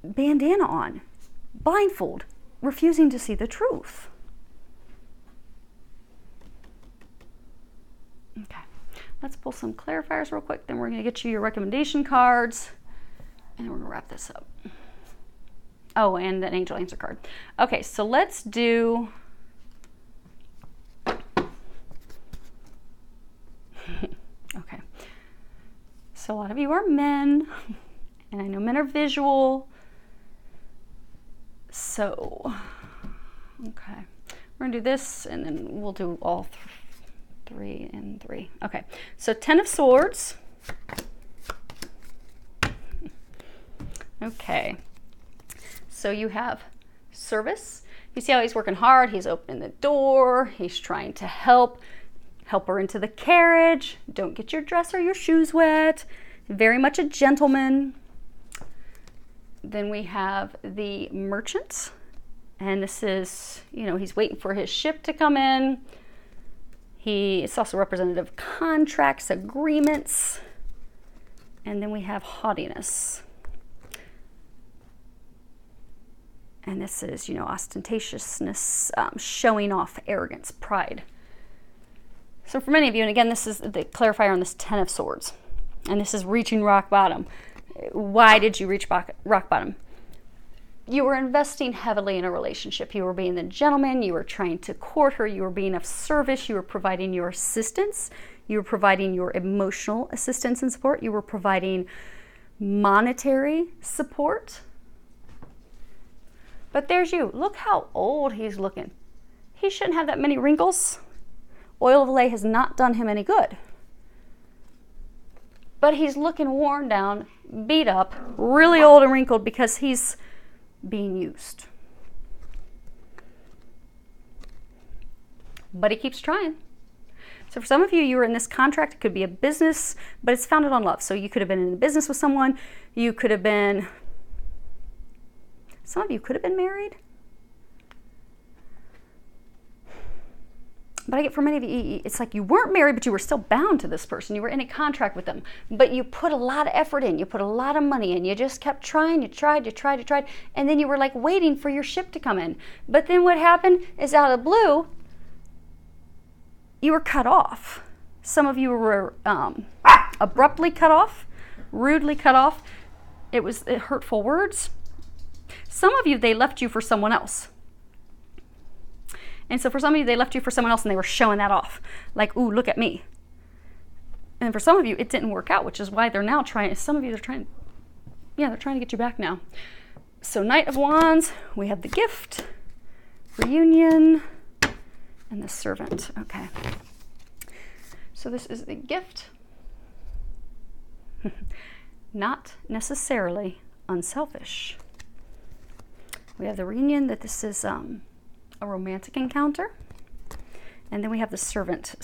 bandana on, blindfold, refusing to see the truth. Okay, let's pull some clarifiers real quick, then we're going to get you your recommendation cards, and then we're going to wrap this up. Oh, and an angel answer card. Okay, so let's do... Okay, so a lot of you are men, and I know men are visual, so, okay, we're gonna do this, and then we'll do all 3 and 3. Okay, so 10 of Swords. Okay, so you have service. You see how he's working hard, he's opening the door, he's trying to help her into the carriage, don't get your dress or your shoes wet, very much a gentleman. Then we have the merchant, and this is, you know, he's waiting for his ship to come in. It's also representative of contracts, agreements. And then we have haughtiness. And this is, you know, ostentatiousness, showing off, arrogance, pride. So for many of you, and again, this is the clarifier on this 10 of Swords, and this is reaching rock bottom. Why did you reach rock bottom? You were investing heavily in a relationship. You were being the gentleman. You were trying to court her. You were being of service. You were providing your assistance. You were providing your emotional assistance and support. You were providing monetary support. But there's you. Look how old he's looking. He shouldn't have that many wrinkles. Oil of Olay has not done him any good. But he's looking worn down, beat up, really old and wrinkled because he's being used. But he keeps trying. So for some of you, you were in this contract. It could be a business, but it's founded on love. So you could have been in a business with someone. You could have been, some of you could have been married. But I get for many of you, it's like you weren't married, but you were still bound to this person. You were in a contract with them, but you put a lot of effort in. You put a lot of money in. You just kept trying. You tried. And then you were like waiting for your ship to come in. But then what happened is out of the blue, you were cut off. Some of you were abruptly cut off, rudely cut off. It was hurtful words. Some of you, they left you for someone else. And so for some of you, they left you for someone else and they were showing that off. Like, ooh, look at me. And for some of you, it didn't work out, which is why they're now trying, some of you, they're trying to get you back now. So Knight of Wands, we have the Gift, Reunion, and the Servant. Okay. So this is the Gift. Not necessarily unselfish. We have the Reunion, that this is a romantic encounter. And then we have the Servant,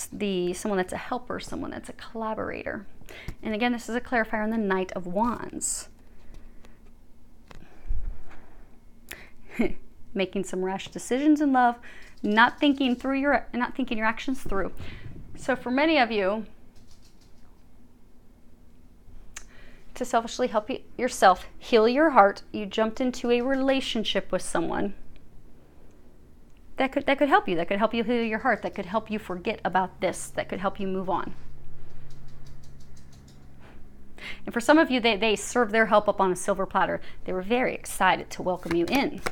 someone that's a helper, someone that's a collaborator. And again, this is a clarifier on the Knight of Wands. Making some rash decisions in love, not thinking your actions through. So for many of you, to selfishly help yourself heal your heart, you jumped into a relationship with someone that could help you. That could help you heal your heart. That could help you forget about this. That could help you move on. And for some of you, they served their help up on a silver platter. They were very excited to welcome you in.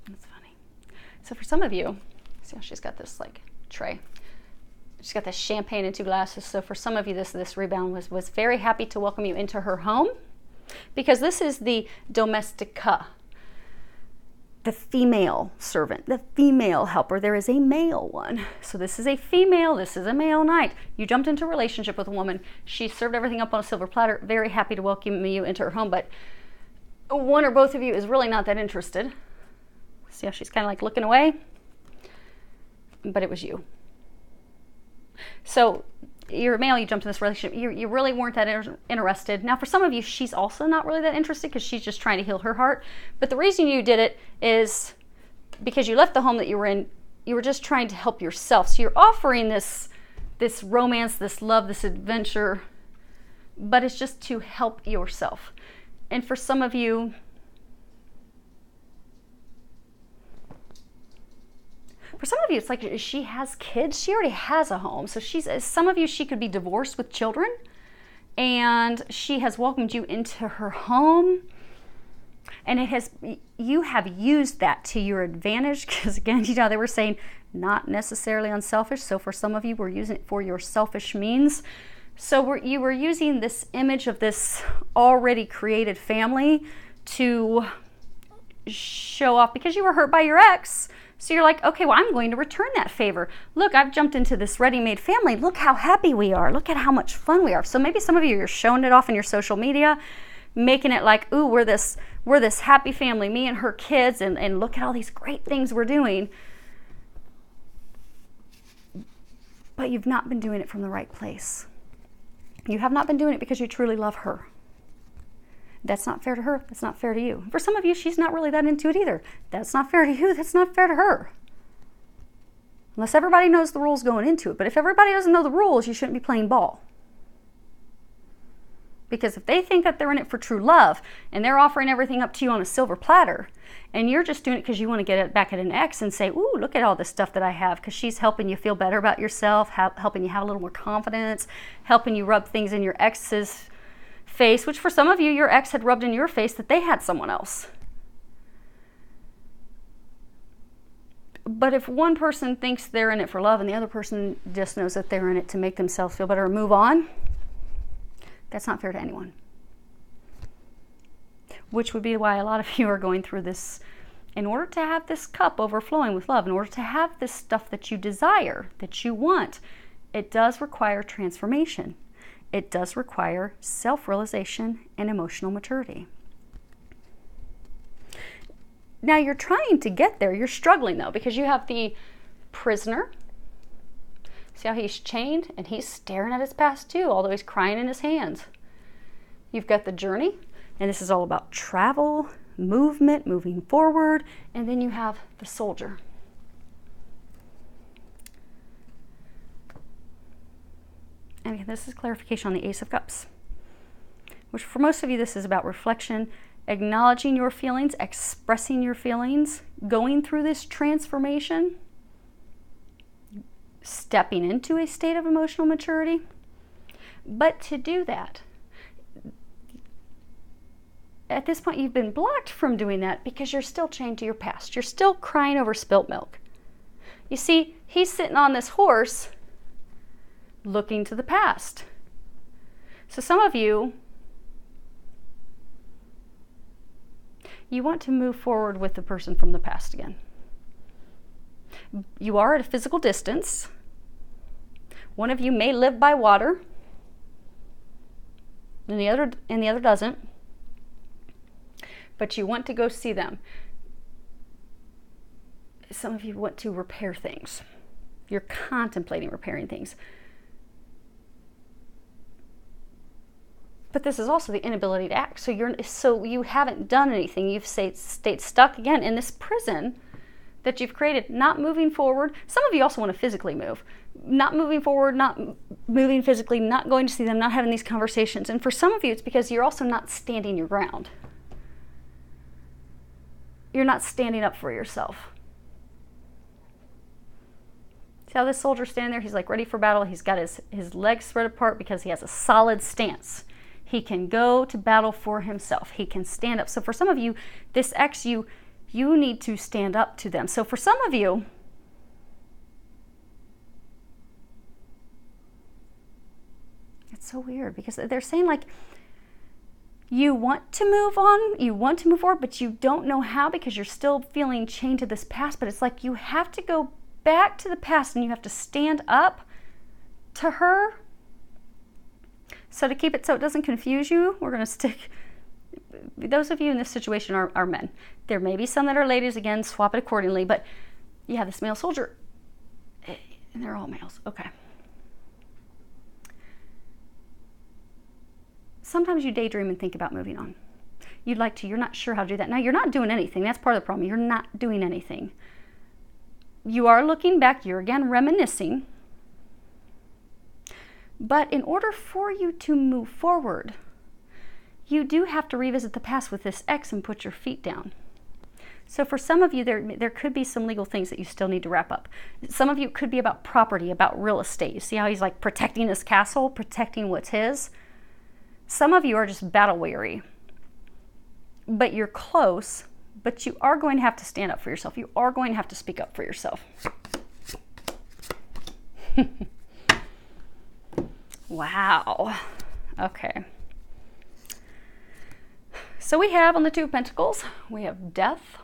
That's funny. So for some of you, see how she's got this like tray. She's got this champagne and 2 glasses. So for some of you, this rebound was very happy to welcome you into her home, because this is the domestica, the female servant, the female helper. There is a male one. So this is a female, this is a male knight. You jumped into a relationship with a woman. She served everything up on a silver platter, very happy to welcome you into her home, but one or both of you is really not that interested. See how she's kind of like looking away? But it was you. So you're a male, you jumped in this relationship, you really weren't that interested. Now, for some of you, she's also not really that interested because she's just trying to heal her heart. But the reason you did it is because you left the home that you were in, you were just trying to help yourself. So you're offering this romance, this love, this adventure, but it's just to help yourself. And for some of you, it's like she has kids. She already has a home. So some of you, she could be divorced with children, and she has welcomed you into her home. And you have used that to your advantage, because again, they were saying not necessarily unselfish. So for some of you, we're using it for your selfish means. So you were using this image of this already created family to show off because you were hurt by your ex. So you're like, okay, well, I'm going to return that favor. Look, I've jumped into this ready-made family. Look how happy we are. Look at how much fun we are. So maybe some of you, you're showing it off in your social media, making it like, ooh, we're this happy family, me and her kids, and look at all these great things we're doing. But you've not been doing it from the right place. You have not been doing it because you truly love her. That's not fair to her. That's not fair to you. For some of you, she's not really that into it either. That's not fair to you. That's not fair to her. Unless everybody knows the rules going into it. But if everybody doesn't know the rules, you shouldn't be playing ball. Because if they think that they're in it for true love, and they're offering everything up to you on a silver platter, and you're just doing it because you want to get it back at an ex and say, ooh, look at all this stuff that I have, because she's helping you feel better about yourself, helping you have a little more confidence, helping you rub things in your ex's face, which for some of you, your ex had rubbed in your face that they had someone else. But if one person thinks they're in it for love and the other person just knows that they're in it to make themselves feel better or move on, that's not fair to anyone. Which would be why a lot of you are going through this. In order to have this cup overflowing with love, in order to have this stuff that you desire, that you want, it does require transformation. It does require self-realization and emotional maturity. Now you're trying to get there. You're struggling though, because you have the prisoner. See how he's chained and he's staring at his past too, although he's crying in his hands. You've got the journey, and this is all about travel, movement, moving forward, and then you have the soldier. And again, this is clarification on the Ace of Cups, which for most of you, this is about reflection, acknowledging your feelings, expressing your feelings, going through this transformation, stepping into a state of emotional maturity. But to do that, at this point, you've been blocked from doing that because you're still chained to your past. You're still crying over spilt milk. You see, he's sitting on this horse looking to the past. So some of you, you want to move forward with the person from the past again. You are at a physical distance. One of you may live by water, and the other doesn't. But you want to go see them. Some of you want to repair things. You're contemplating repairing things. But this is also the inability to act. So you haven't done anything. You've stayed stuck again in this prison that you've created, not moving forward. Some of you also want to physically move. Not moving forward, not moving physically, not going to see them, not having these conversations. And for some of you, it's because you're also not standing your ground. You're not standing up for yourself. See how this soldier's standing there? He's like ready for battle. He's got his legs spread apart because he has a solid stance. He can go to battle for himself. He can stand up. So for some of you, this ex, you need to stand up to them. So for some of you, it's so weird because they're saying like, you want to move on, you want to move forward, but you don't know how because you're still feeling chained to this past. But it's like you have to go back to the past and you have to stand up to her. So to keep it so it doesn't confuse you, we're going to stick. Those of you in this situation are men. There may be some that are ladies, again, swap it accordingly. But you have this male soldier, and they're all males. Okay. Sometimes you daydream and think about moving on. You'd like to, you're not sure how to do that. Now, you're not doing anything. That's part of the problem. You're not doing anything. You are looking back. You're again reminiscing. But in order for you to move forward, you do have to revisit the past with this ex and put your feet down. So for some of you, there could be some legal things that you still need to wrap up. Some of you, it could be about property, about real estate. You see how he's like protecting his castle, protecting what's his? Some of you are just battle weary. But you're close, but you are going to have to stand up for yourself. You are going to have to speak up for yourself. Wow. Okay. So we have on the Two of Pentacles, we have death.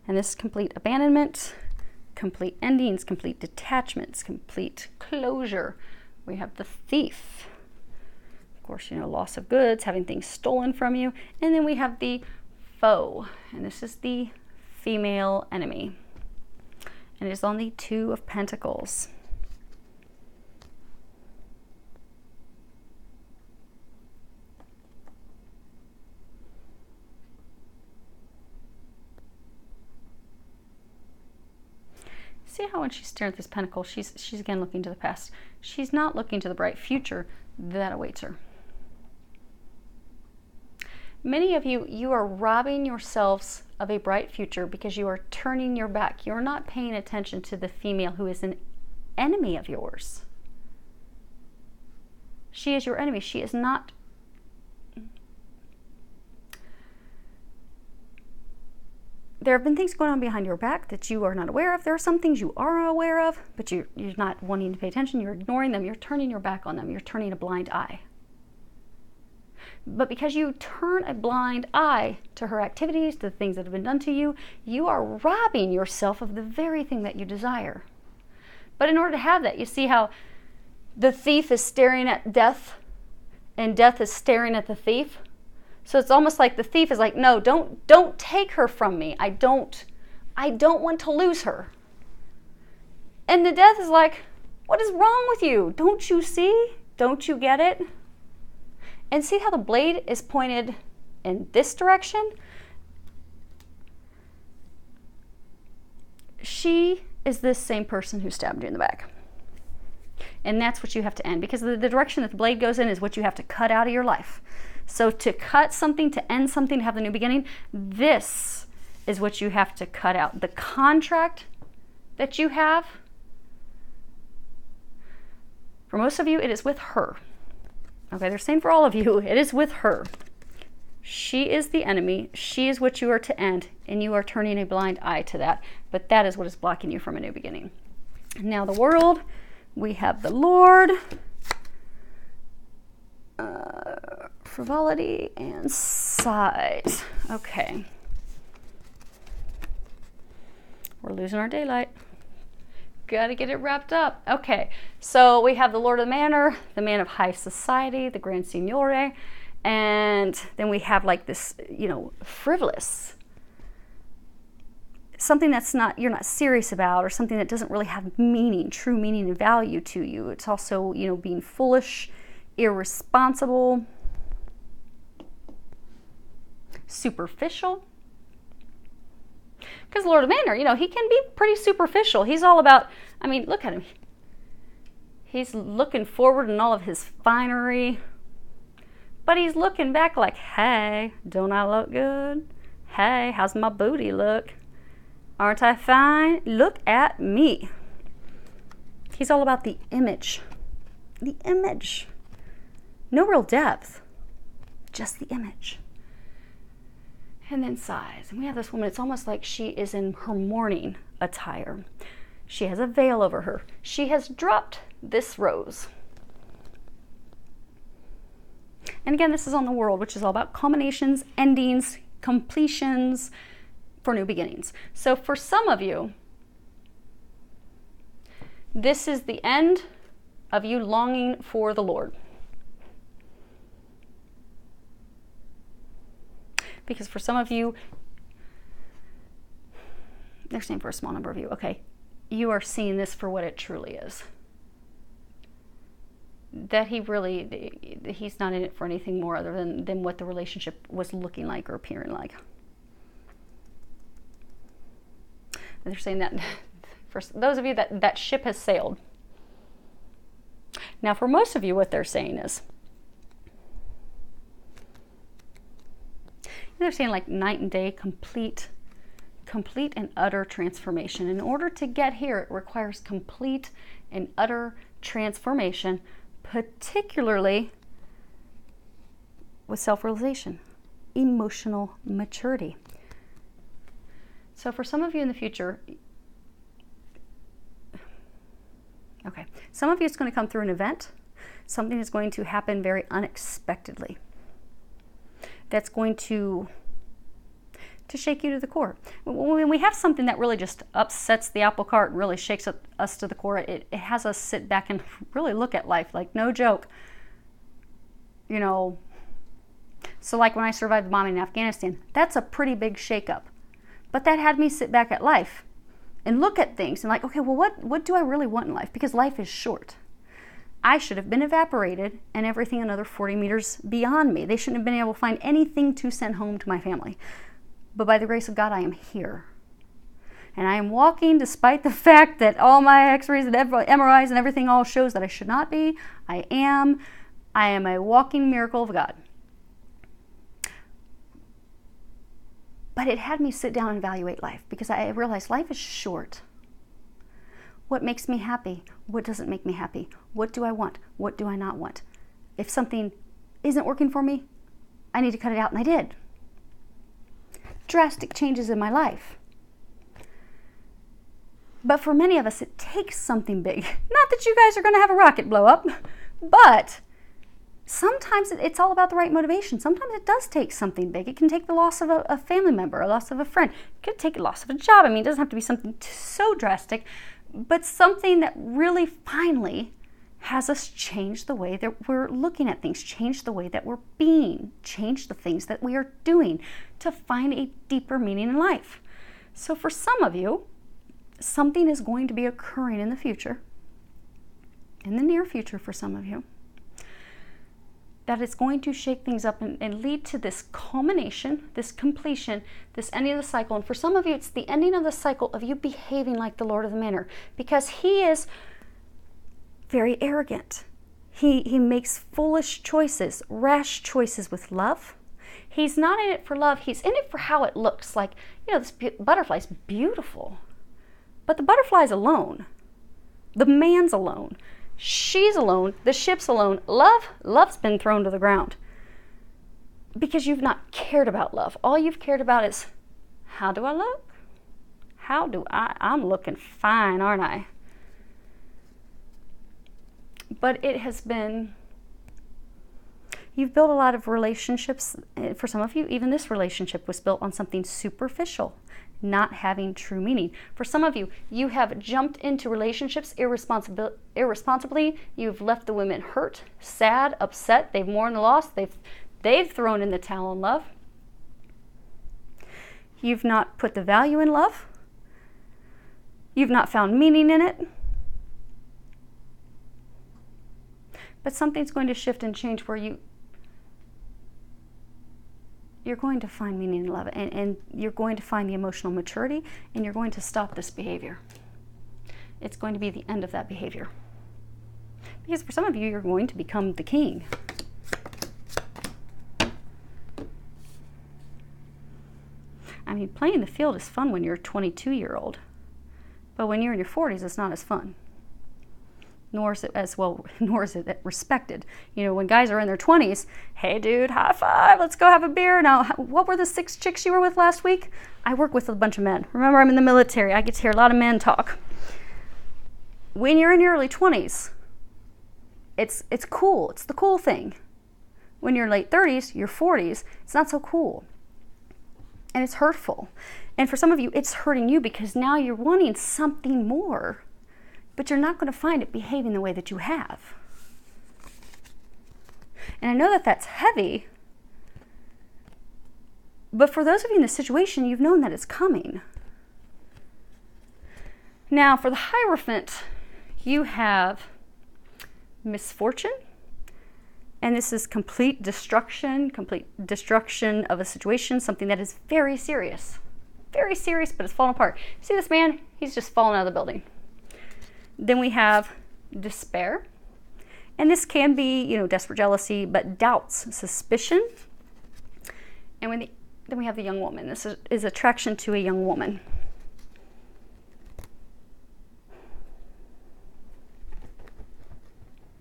And this is complete abandonment, complete endings, complete detachments, complete closure. We have the Thief. Of course, you know, loss of goods, having things stolen from you. And then we have the Foe. And this is the female enemy. And it is on the Two of Pentacles. See how when she's staring at this pentacle, she's again looking to the past. She's not looking to the bright future that awaits her. Many of you, you are robbing yourselves of a bright future because you are turning your back. You're not paying attention to the female who is an enemy of yours. She is your enemy. She is not. There have been things going on behind your back that you are not aware of. There are some things you are aware of, but you're not wanting to pay attention. You're ignoring them. You're turning your back on them. You're turning a blind eye. But because you turn a blind eye to her activities, to the things that have been done to you, you are robbing yourself of the very thing that you desire. But in order to have that, you see how the thief is staring at death and death is staring at the thief? So it's almost like the thief is like, no, don't take her from me. I don't want to lose her. And the death is like, what is wrong with you? Don't you see? Don't you get it? And see how the blade is pointed in this direction? She is this same person who stabbed you in the back. And that's what you have to end, because the direction that the blade goes in is what you have to cut out of your life. So to cut something, to end something, to have the new beginning, this is what you have to cut out. The contract that you have, for most of you, it is with her. Okay, they're saying for all of you, it is with her. She is the enemy. She is what you are to end, and you are turning a blind eye to that. But that is what is blocking you from a new beginning. Now the World, we have the Lord, frivolity, and size. Okay. We're losing our daylight. Got to get it wrapped up. Okay, so we have the Lord of the Manor, the man of high society, the Grand Signore, and then we have like this, you know, frivolous, something that's not, you're not serious about, or something that doesn't really have meaning, true meaning and value to you. It's also, you know, being foolish, irresponsible, superficial. Because Lord of Manor, you know, he can be pretty superficial. He's all about, I mean, look at him. He's looking forward in all of his finery. But he's looking back like, hey, don't I look good? Hey, how's my booty look? Aren't I fine? Look at me. He's all about the image. The image. No real depth. Just the image. And then size. And we have this woman, it's almost like she is in her mourning attire. She has a veil over her. She has dropped this rose. And again, this is on the World, which is all about culminations, endings, completions for new beginnings. So for some of you, this is the end of you longing for the Lord. Because for some of you, they're saying for a small number of you, okay, you are seeing this for what it truly is. That he really, he's not in it for anything more other than what the relationship was looking like or appearing like. They're saying that for those of you that ship has sailed. Now, for most of you, what they're saying is, they're saying like night and day, complete and utter transformation. In order to get here, it requires complete and utter transformation, particularly with self-realization, emotional maturity. So for some of you in the future, okay, some of you it's going to come through an event. Something is going to happen very unexpectedly. That's going to shake you to the core. When we have something that really just upsets the apple cart and really shakes us to the core, it has us sit back and really look at life, like no joke. You know, so like when I survived the bombing in Afghanistan, that's a pretty big shakeup. But that had me sit back at life and look at things and like, okay, well, what do I really want in life? Because life is short. I should have been evaporated and everything another 40 meters beyond me. They shouldn't have been able to find anything to send home to my family. But by the grace of God, I am here. And I am walking despite the fact that all my x-rays and MRIs and everything all shows that I should not be. I am a walking miracle of God. But it had me sit down and evaluate life because I realized life is short. What makes me happy? What doesn't make me happy? What do I want? What do I not want? If something isn't working for me, I need to cut it out, and I did. Drastic changes in my life. But for many of us, it takes something big. Not that you guys are going to have a rocket blow up, but sometimes it's all about the right motivation. Sometimes it does take something big. It can take the loss of a family member, a loss of a friend. It could take a loss of a job. I mean, it doesn't have to be something so drastic, but something that really finally has us change the way that we're looking at things, change the way that we're being, change the things that we are doing to find a deeper meaning in life. So for some of you, something is going to be occurring in the future, in the near future for some of you, that it's going to shake things up and lead to this culmination, this completion, this ending of the cycle. And for some of you, it's the ending of the cycle of you behaving like the Lord of the Manor, because he is very arrogant. He makes foolish choices, rash choices with love. He's not in it for love. He's in it for how it looks. Like, you know, this butterfly's beautiful, but the butterfly's alone. The man's alone. She's alone. The ship's alone. Love's been thrown to the ground because you've not cared about love. All you've cared about is, how do I look? I'm looking fine, aren't I? But it has been, you've built a lot of relationships. For some of you, even this relationship was built on something superficial, not having true meaning. For some of you, you have jumped into relationships irresponsibly. You've left the women hurt, sad, upset. They've mourned the loss. They've thrown in the towel on love. You've not put the value in love. You've not found meaning in it. But something's going to shift and change where you're going to find meaning in love, and you're going to find the emotional maturity, and you're going to stop this behavior. It's going to be the end of that behavior. Because for some of you, you're going to become the king. I mean, playing the field is fun when you're a 22-year-old, but when you're in your 40s, it's not as fun. Nor is it respected. You know, when guys are in their 20s, hey dude, high five, let's go have a beer. Now, what were the 6 chicks you were with last week? I work with a bunch of men. Remember, I'm in the military. I get to hear a lot of men talk. When you're in your early 20s, it's cool. It's the cool thing. When you're late 30s, your 40s, it's not so cool. And it's hurtful. And for some of you, it's hurting you because now you're wanting something more. But you're not going to find it behaving the way that you have. And I know that that's heavy, but for those of you in this situation, you've known that it's coming. Now, for the Hierophant, you have misfortune, And this is complete destruction of a situation, something that is very serious, but it's falling apart. See this man? He's just fallen out of the building. Then we have despair. And this can be, desperate jealousy, but doubts, suspicion. And then we have the young woman. This is attraction to a young woman.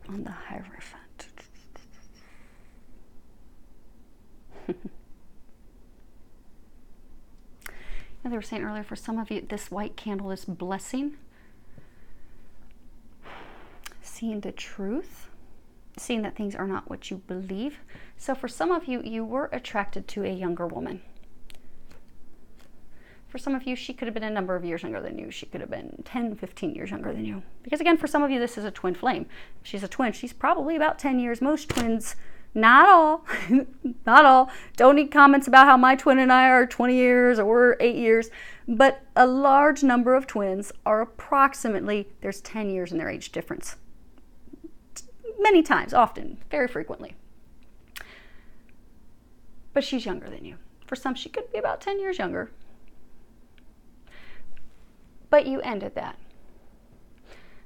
On the Hierophant. They were saying earlier, for some of you, this white candle is blessing. Seeing the truth. Seeing that things are not what you believe. So for some of you, you were attracted to a younger woman. For some of you, she could have been a number of years younger than you. She could have been 10, 15 years younger than you. Because again, for some of you, this is a twin flame. If she's a twin, she's probably about 10 years. Most twins, not all, not all. Don't need comments about how my twin and I are 20 years or we're 8 years. But a large number of twins are approximately, there's 10 years in their age difference. Many times, often, very frequently. But she's younger than you. For some, she could be about 10 years younger. But you ended that.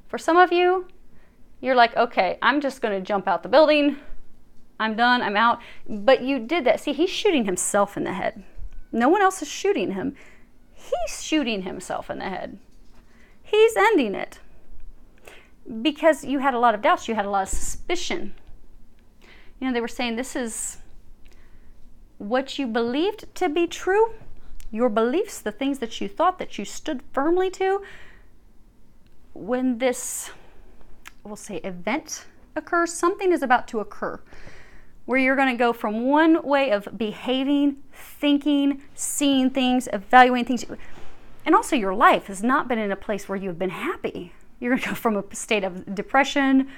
For some of you, you're like, okay, I'm just going to jump out the building. I'm done. I'm out. But you did that. See, he's shooting himself in the head. No one else is shooting him. He's shooting himself in the head. He's ending it. Because you had a lot of doubts. You had a lot of suspicion. They were saying this is what you believed to be true. Your beliefs, the things that you thought that you stood firmly to. When this, we'll say, event occurs, something is about to occur where you're going to go from one way of behaving, thinking, seeing things, evaluating things. And also your life has not been in a place where you've been happy. You're going to go from a state of depression.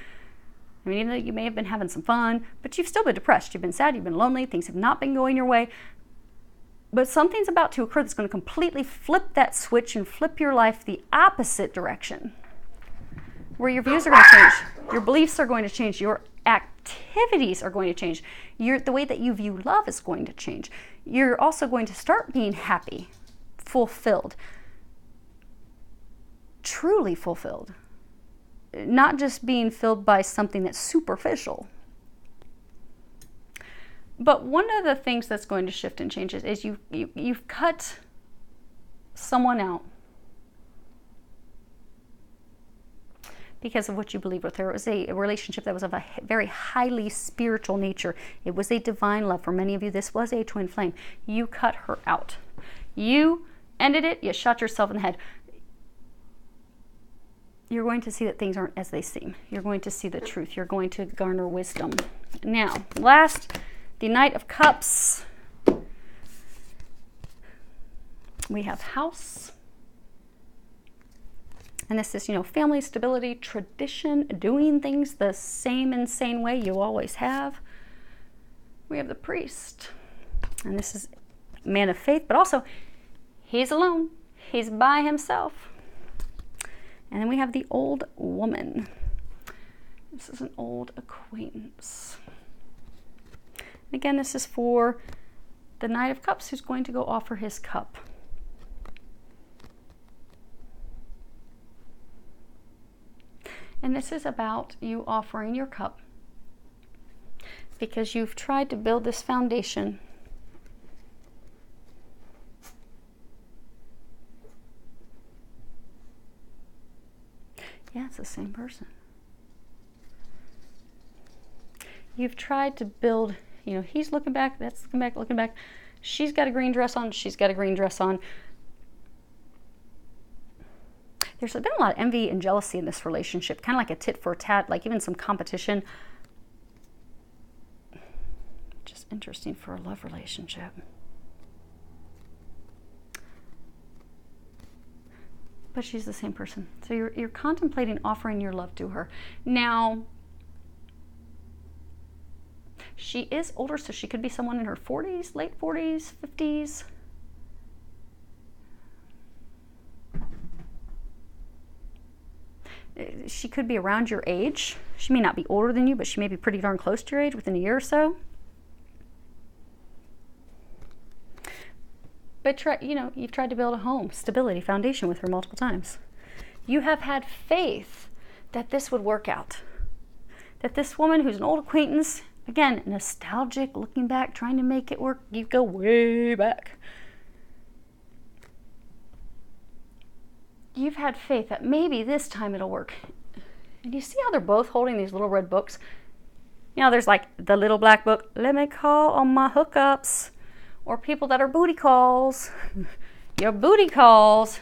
I mean, even though you may have been having some fun, but you've still been depressed. You've been sad. You've been lonely. Things have not been going your way. But something's about to occur that's going to completely flip that switch and flip your life the opposite direction. Where your views are going to change. Your beliefs are going to change. Your activities are going to change. The way that you view love is going to change. You're also going to start being happy, fulfilled. Truly fulfilled, not just being filled by something that's superficial. But one of the things that's going to shift and change is you've cut someone out because of what you believe with her. It was a relationship that was of a very highly spiritual nature. It was a divine love. For many of you, this was a twin flame. You cut her out. You ended it. You shot yourself in the head. You're going to see that things aren't as they seem. You're going to see the truth. You're going to garner wisdom. Now, last, the Knight of Cups. We have House. And this is, family stability, tradition, doing things the same insane way you always have. We have the Priest. And this is man of faith, but also he's alone. He's by himself. And then we have the Old Woman. This is an old acquaintance. And again, this is for the Knight of Cups who's going to go offer his cup. And this is about you offering your cup because you've tried to build this foundation. Yeah, it's the same person. You've tried to build, he's looking back, that's looking back. She's got a green dress on, she's got a green dress on. There's been a lot of envy and jealousy in this relationship, kind of like a tit for tat, like even some competition. Just interesting for a love relationship. But she's the same person. So you're contemplating offering your love to her. Now, she is older, so she could be someone in her 40s, late 40s, 50s. she could be around your age. She may not be older than you, but she may be pretty darn close to your age within a year or so. But you've tried to build a home, stability, foundation with her multiple times. You have had faith that this would work out. That this woman who's an old acquaintance, again, nostalgic, looking back, trying to make it work, you go way back. You've had faith that maybe this time it'll work. And you see how they're both holding these little red books? There's like the little black book, let me call on my hookups, or people that are booty calls. Your booty calls.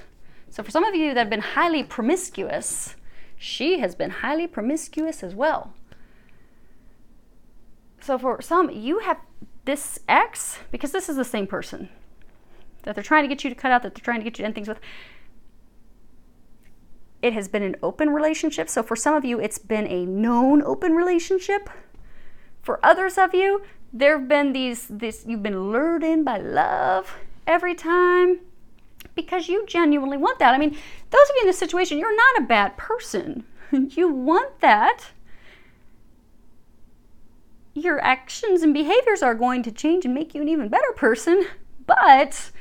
So for some of you that have been highly promiscuous, she has been highly promiscuous as well. So for some, you have this ex, because this is the same person that they're trying to get you to cut out, that they're trying to get you to end things with. It has been an open relationship. So for some of you, it's been a known open relationship. For others of you, there have been you've been lured in by love every time because you genuinely want that. I mean, those of you in this situation, you're not a bad person. You want that. Your actions and behaviors are going to change and make you an even better person, but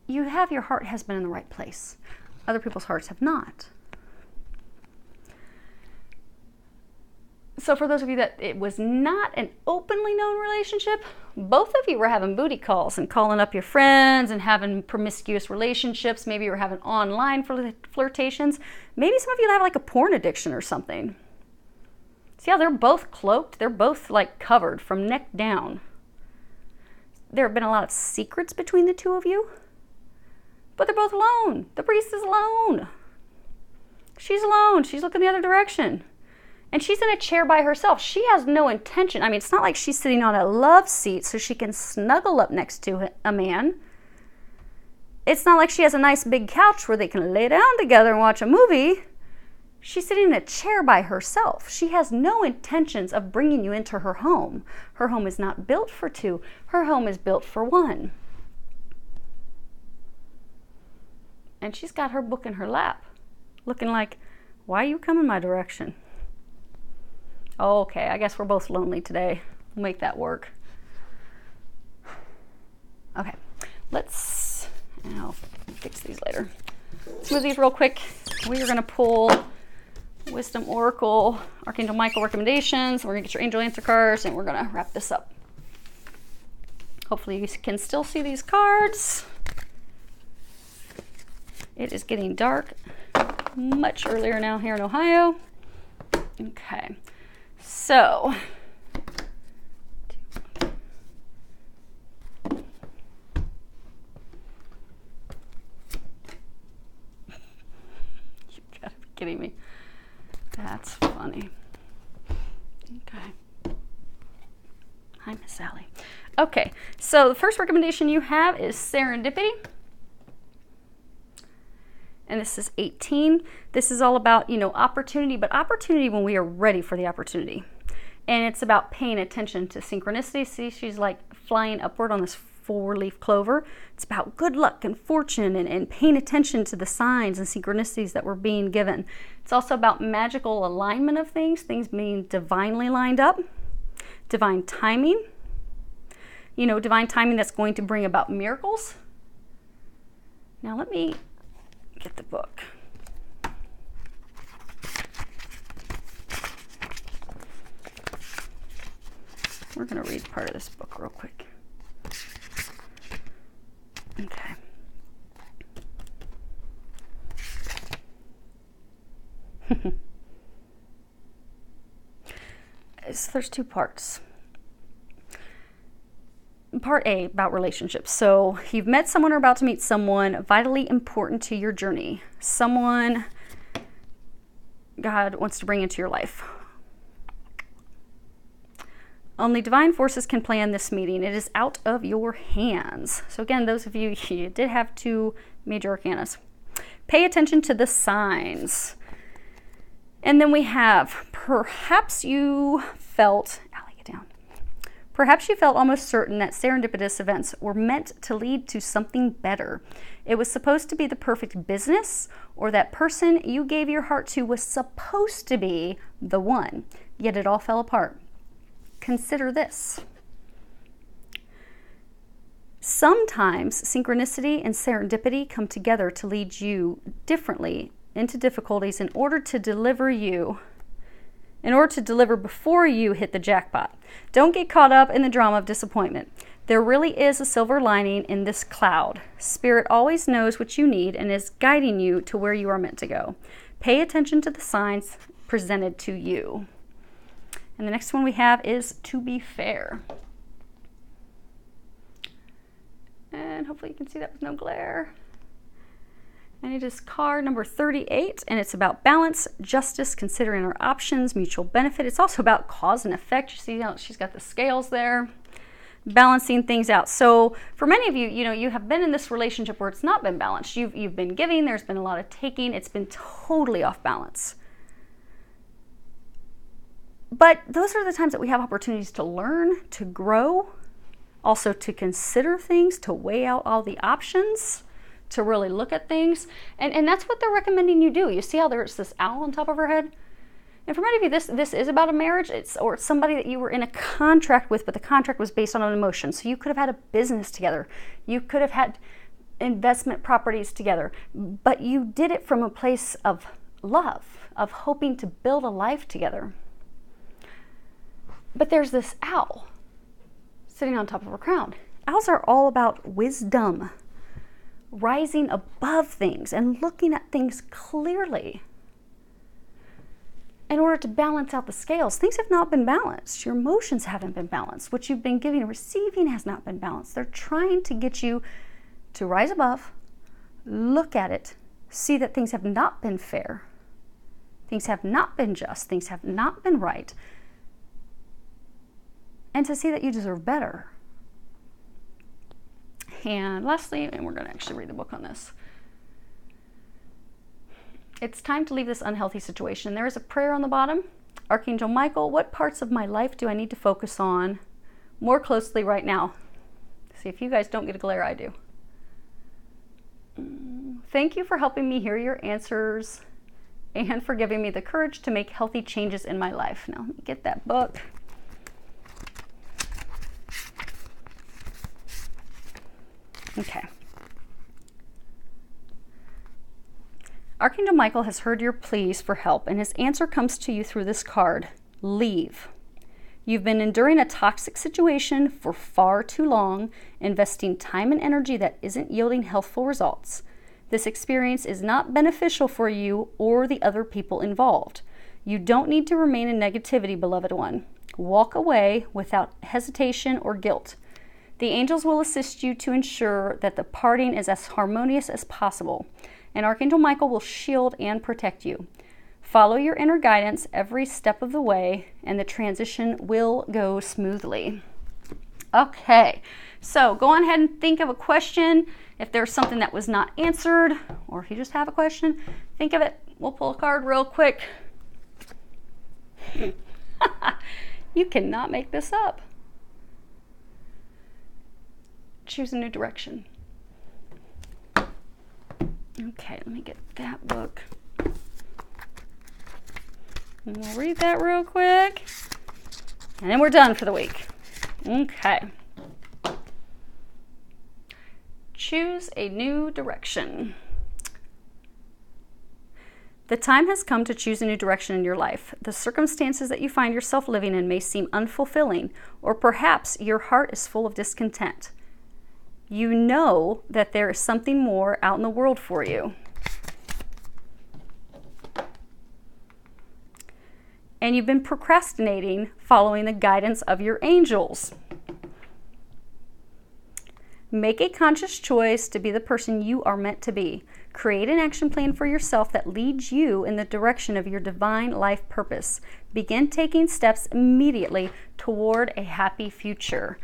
your heart has been in the right place. Other people's hearts have not. So for those of you that it was not an openly known relationship, both of you were having booty calls and calling up your friends and having promiscuous relationships. Maybe you were having online flirtations. Maybe some of you have like a porn addiction or something. See how they're both cloaked? They're both like covered from neck down. There have been a lot of secrets between the two of you, but they're both alone. The priest is alone. She's alone. She's looking the other direction. And she's in a chair by herself. She has no intention. I mean, it's not like she's sitting on a love seat so she can snuggle up next to a man. It's not like she has a nice big couch where they can lay down together and watch a movie. She's sitting in a chair by herself. She has no intentions of bringing you into her home. Her home is not built for two. Her home is built for one. And she's got her book in her lap, looking like, why are you coming my direction? Oh, okay, I guess we're both lonely today. We'll make that work. Okay, I'll fix these later. Let's move these real quick. We are going to pull Wisdom Oracle, Archangel Michael recommendations. We're going to get your angel answer cards, and we're going to wrap this up. Hopefully you can still see these cards. It is getting dark much earlier now here in Ohio. Okay. So, you gotta be kidding me. That's funny. Okay. Hi, Miss Sally. Okay, so the first recommendation you have is Serendipity. And this is 18. This is all about, opportunity, but opportunity when we are ready for the opportunity. And it's about paying attention to synchronicity. See, she's like flying upward on this 4-leaf clover. It's about good luck and fortune and paying attention to the signs and synchronicities that we're being given. It's also about magical alignment of things being divinely lined up, divine timing. Divine timing that's going to bring about miracles. Now let me get the book. We're going to read part of this book real quick. Okay. So there's 2 parts. Part A, about relationships. So you've met someone or about to meet someone vitally important to your journey. Someone God wants to bring into your life. Only divine forces can plan this meeting. It is out of your hands. So again, those of you did have 2 major arcanas. Pay attention to the signs. And then we have, perhaps you felt almost certain that serendipitous events were meant to lead to something better. It was supposed to be the perfect business, or that person you gave your heart to was supposed to be the one, yet it all fell apart. Consider this. Sometimes synchronicity and serendipity come together to lead you differently into difficulties in order to deliver before you hit the jackpot. Don't get caught up in the drama of disappointment. There really is a silver lining in this cloud. Spirit always knows what you need and is guiding you to where you are meant to go. Pay attention to the signs presented to you. And the next one we have is to be fair. And hopefully you can see that with no glare. And it is card number 38, and it's about balance, justice, considering our options, mutual benefit. It's also about cause and effect. You see how she's got the scales there, balancing things out. So for many of you, you have been in this relationship where it's not been balanced. You've been giving, there's been a lot of taking, it's been totally off balance. But those are the times that we have opportunities to learn, to grow, also to consider things, to weigh out all the options, to really look at things. And that's what they're recommending you do. You see how there's this owl on top of her head? And for many of you, this is about a marriage. It's somebody that you were in a contract with, but the contract was based on an emotion. So you could have had a business together. You could have had investment properties together. But you did it from a place of love, of hoping to build a life together. But there's this owl sitting on top of her crown. Owls are all about wisdom, rising above things and looking at things clearly in order to balance out the scales. Things have not been balanced. Your emotions haven't been balanced. What you've been giving and receiving has not been balanced. They're trying to get you to rise above, look at it, see that things have not been fair, things have not been just, things have not been right, and to see that you deserve better. And lastly, and we're going to actually read the book on this, it's time to leave this unhealthy situation. There is a prayer on the bottom. Archangel Michael, what parts of my life do I need to focus on more closely right now? See, if you guys don't get a glare, I do. Thank you for helping me hear your answers and for giving me the courage to make healthy changes in my life. Now, let me get that book. Okay. Archangel Michael has heard your pleas for help, and his answer comes to you through this card. Leave. You've been enduring a toxic situation for far too long, investing time and energy that isn't yielding healthful results. This experience is not beneficial for you or the other people involved. You don't need to remain in negativity, beloved one. Walk away without hesitation or guilt. The angels will assist you to ensure that the parting is as harmonious as possible, and Archangel Michael will shield and protect you. Follow your inner guidance every step of the way, and the transition will go smoothly. Okay, so go on ahead and think of a question. If there's something that was not answered, or if you just have a question, think of it. We'll pull a card real quick. You cannot make this up. Choose a new direction. Okay, let me get that book. And we'll read that real quick. And then we're done for the week. Okay. Choose a new direction. The time has come to choose a new direction in your life. The circumstances that you find yourself living in may seem unfulfilling, or perhaps your heart is full of discontent. You know that there is something more out in the world for you. And you've been procrastinating following the guidance of your angels. Make a conscious choice to be the person you are meant to be. Create an action plan for yourself that leads you in the direction of your divine life purpose. Begin taking steps immediately toward a happy future.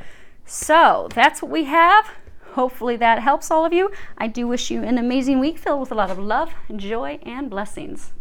So that's what we have. Hopefully that helps all of you. I do wish you an amazing week filled with a lot of love, joy, and blessings.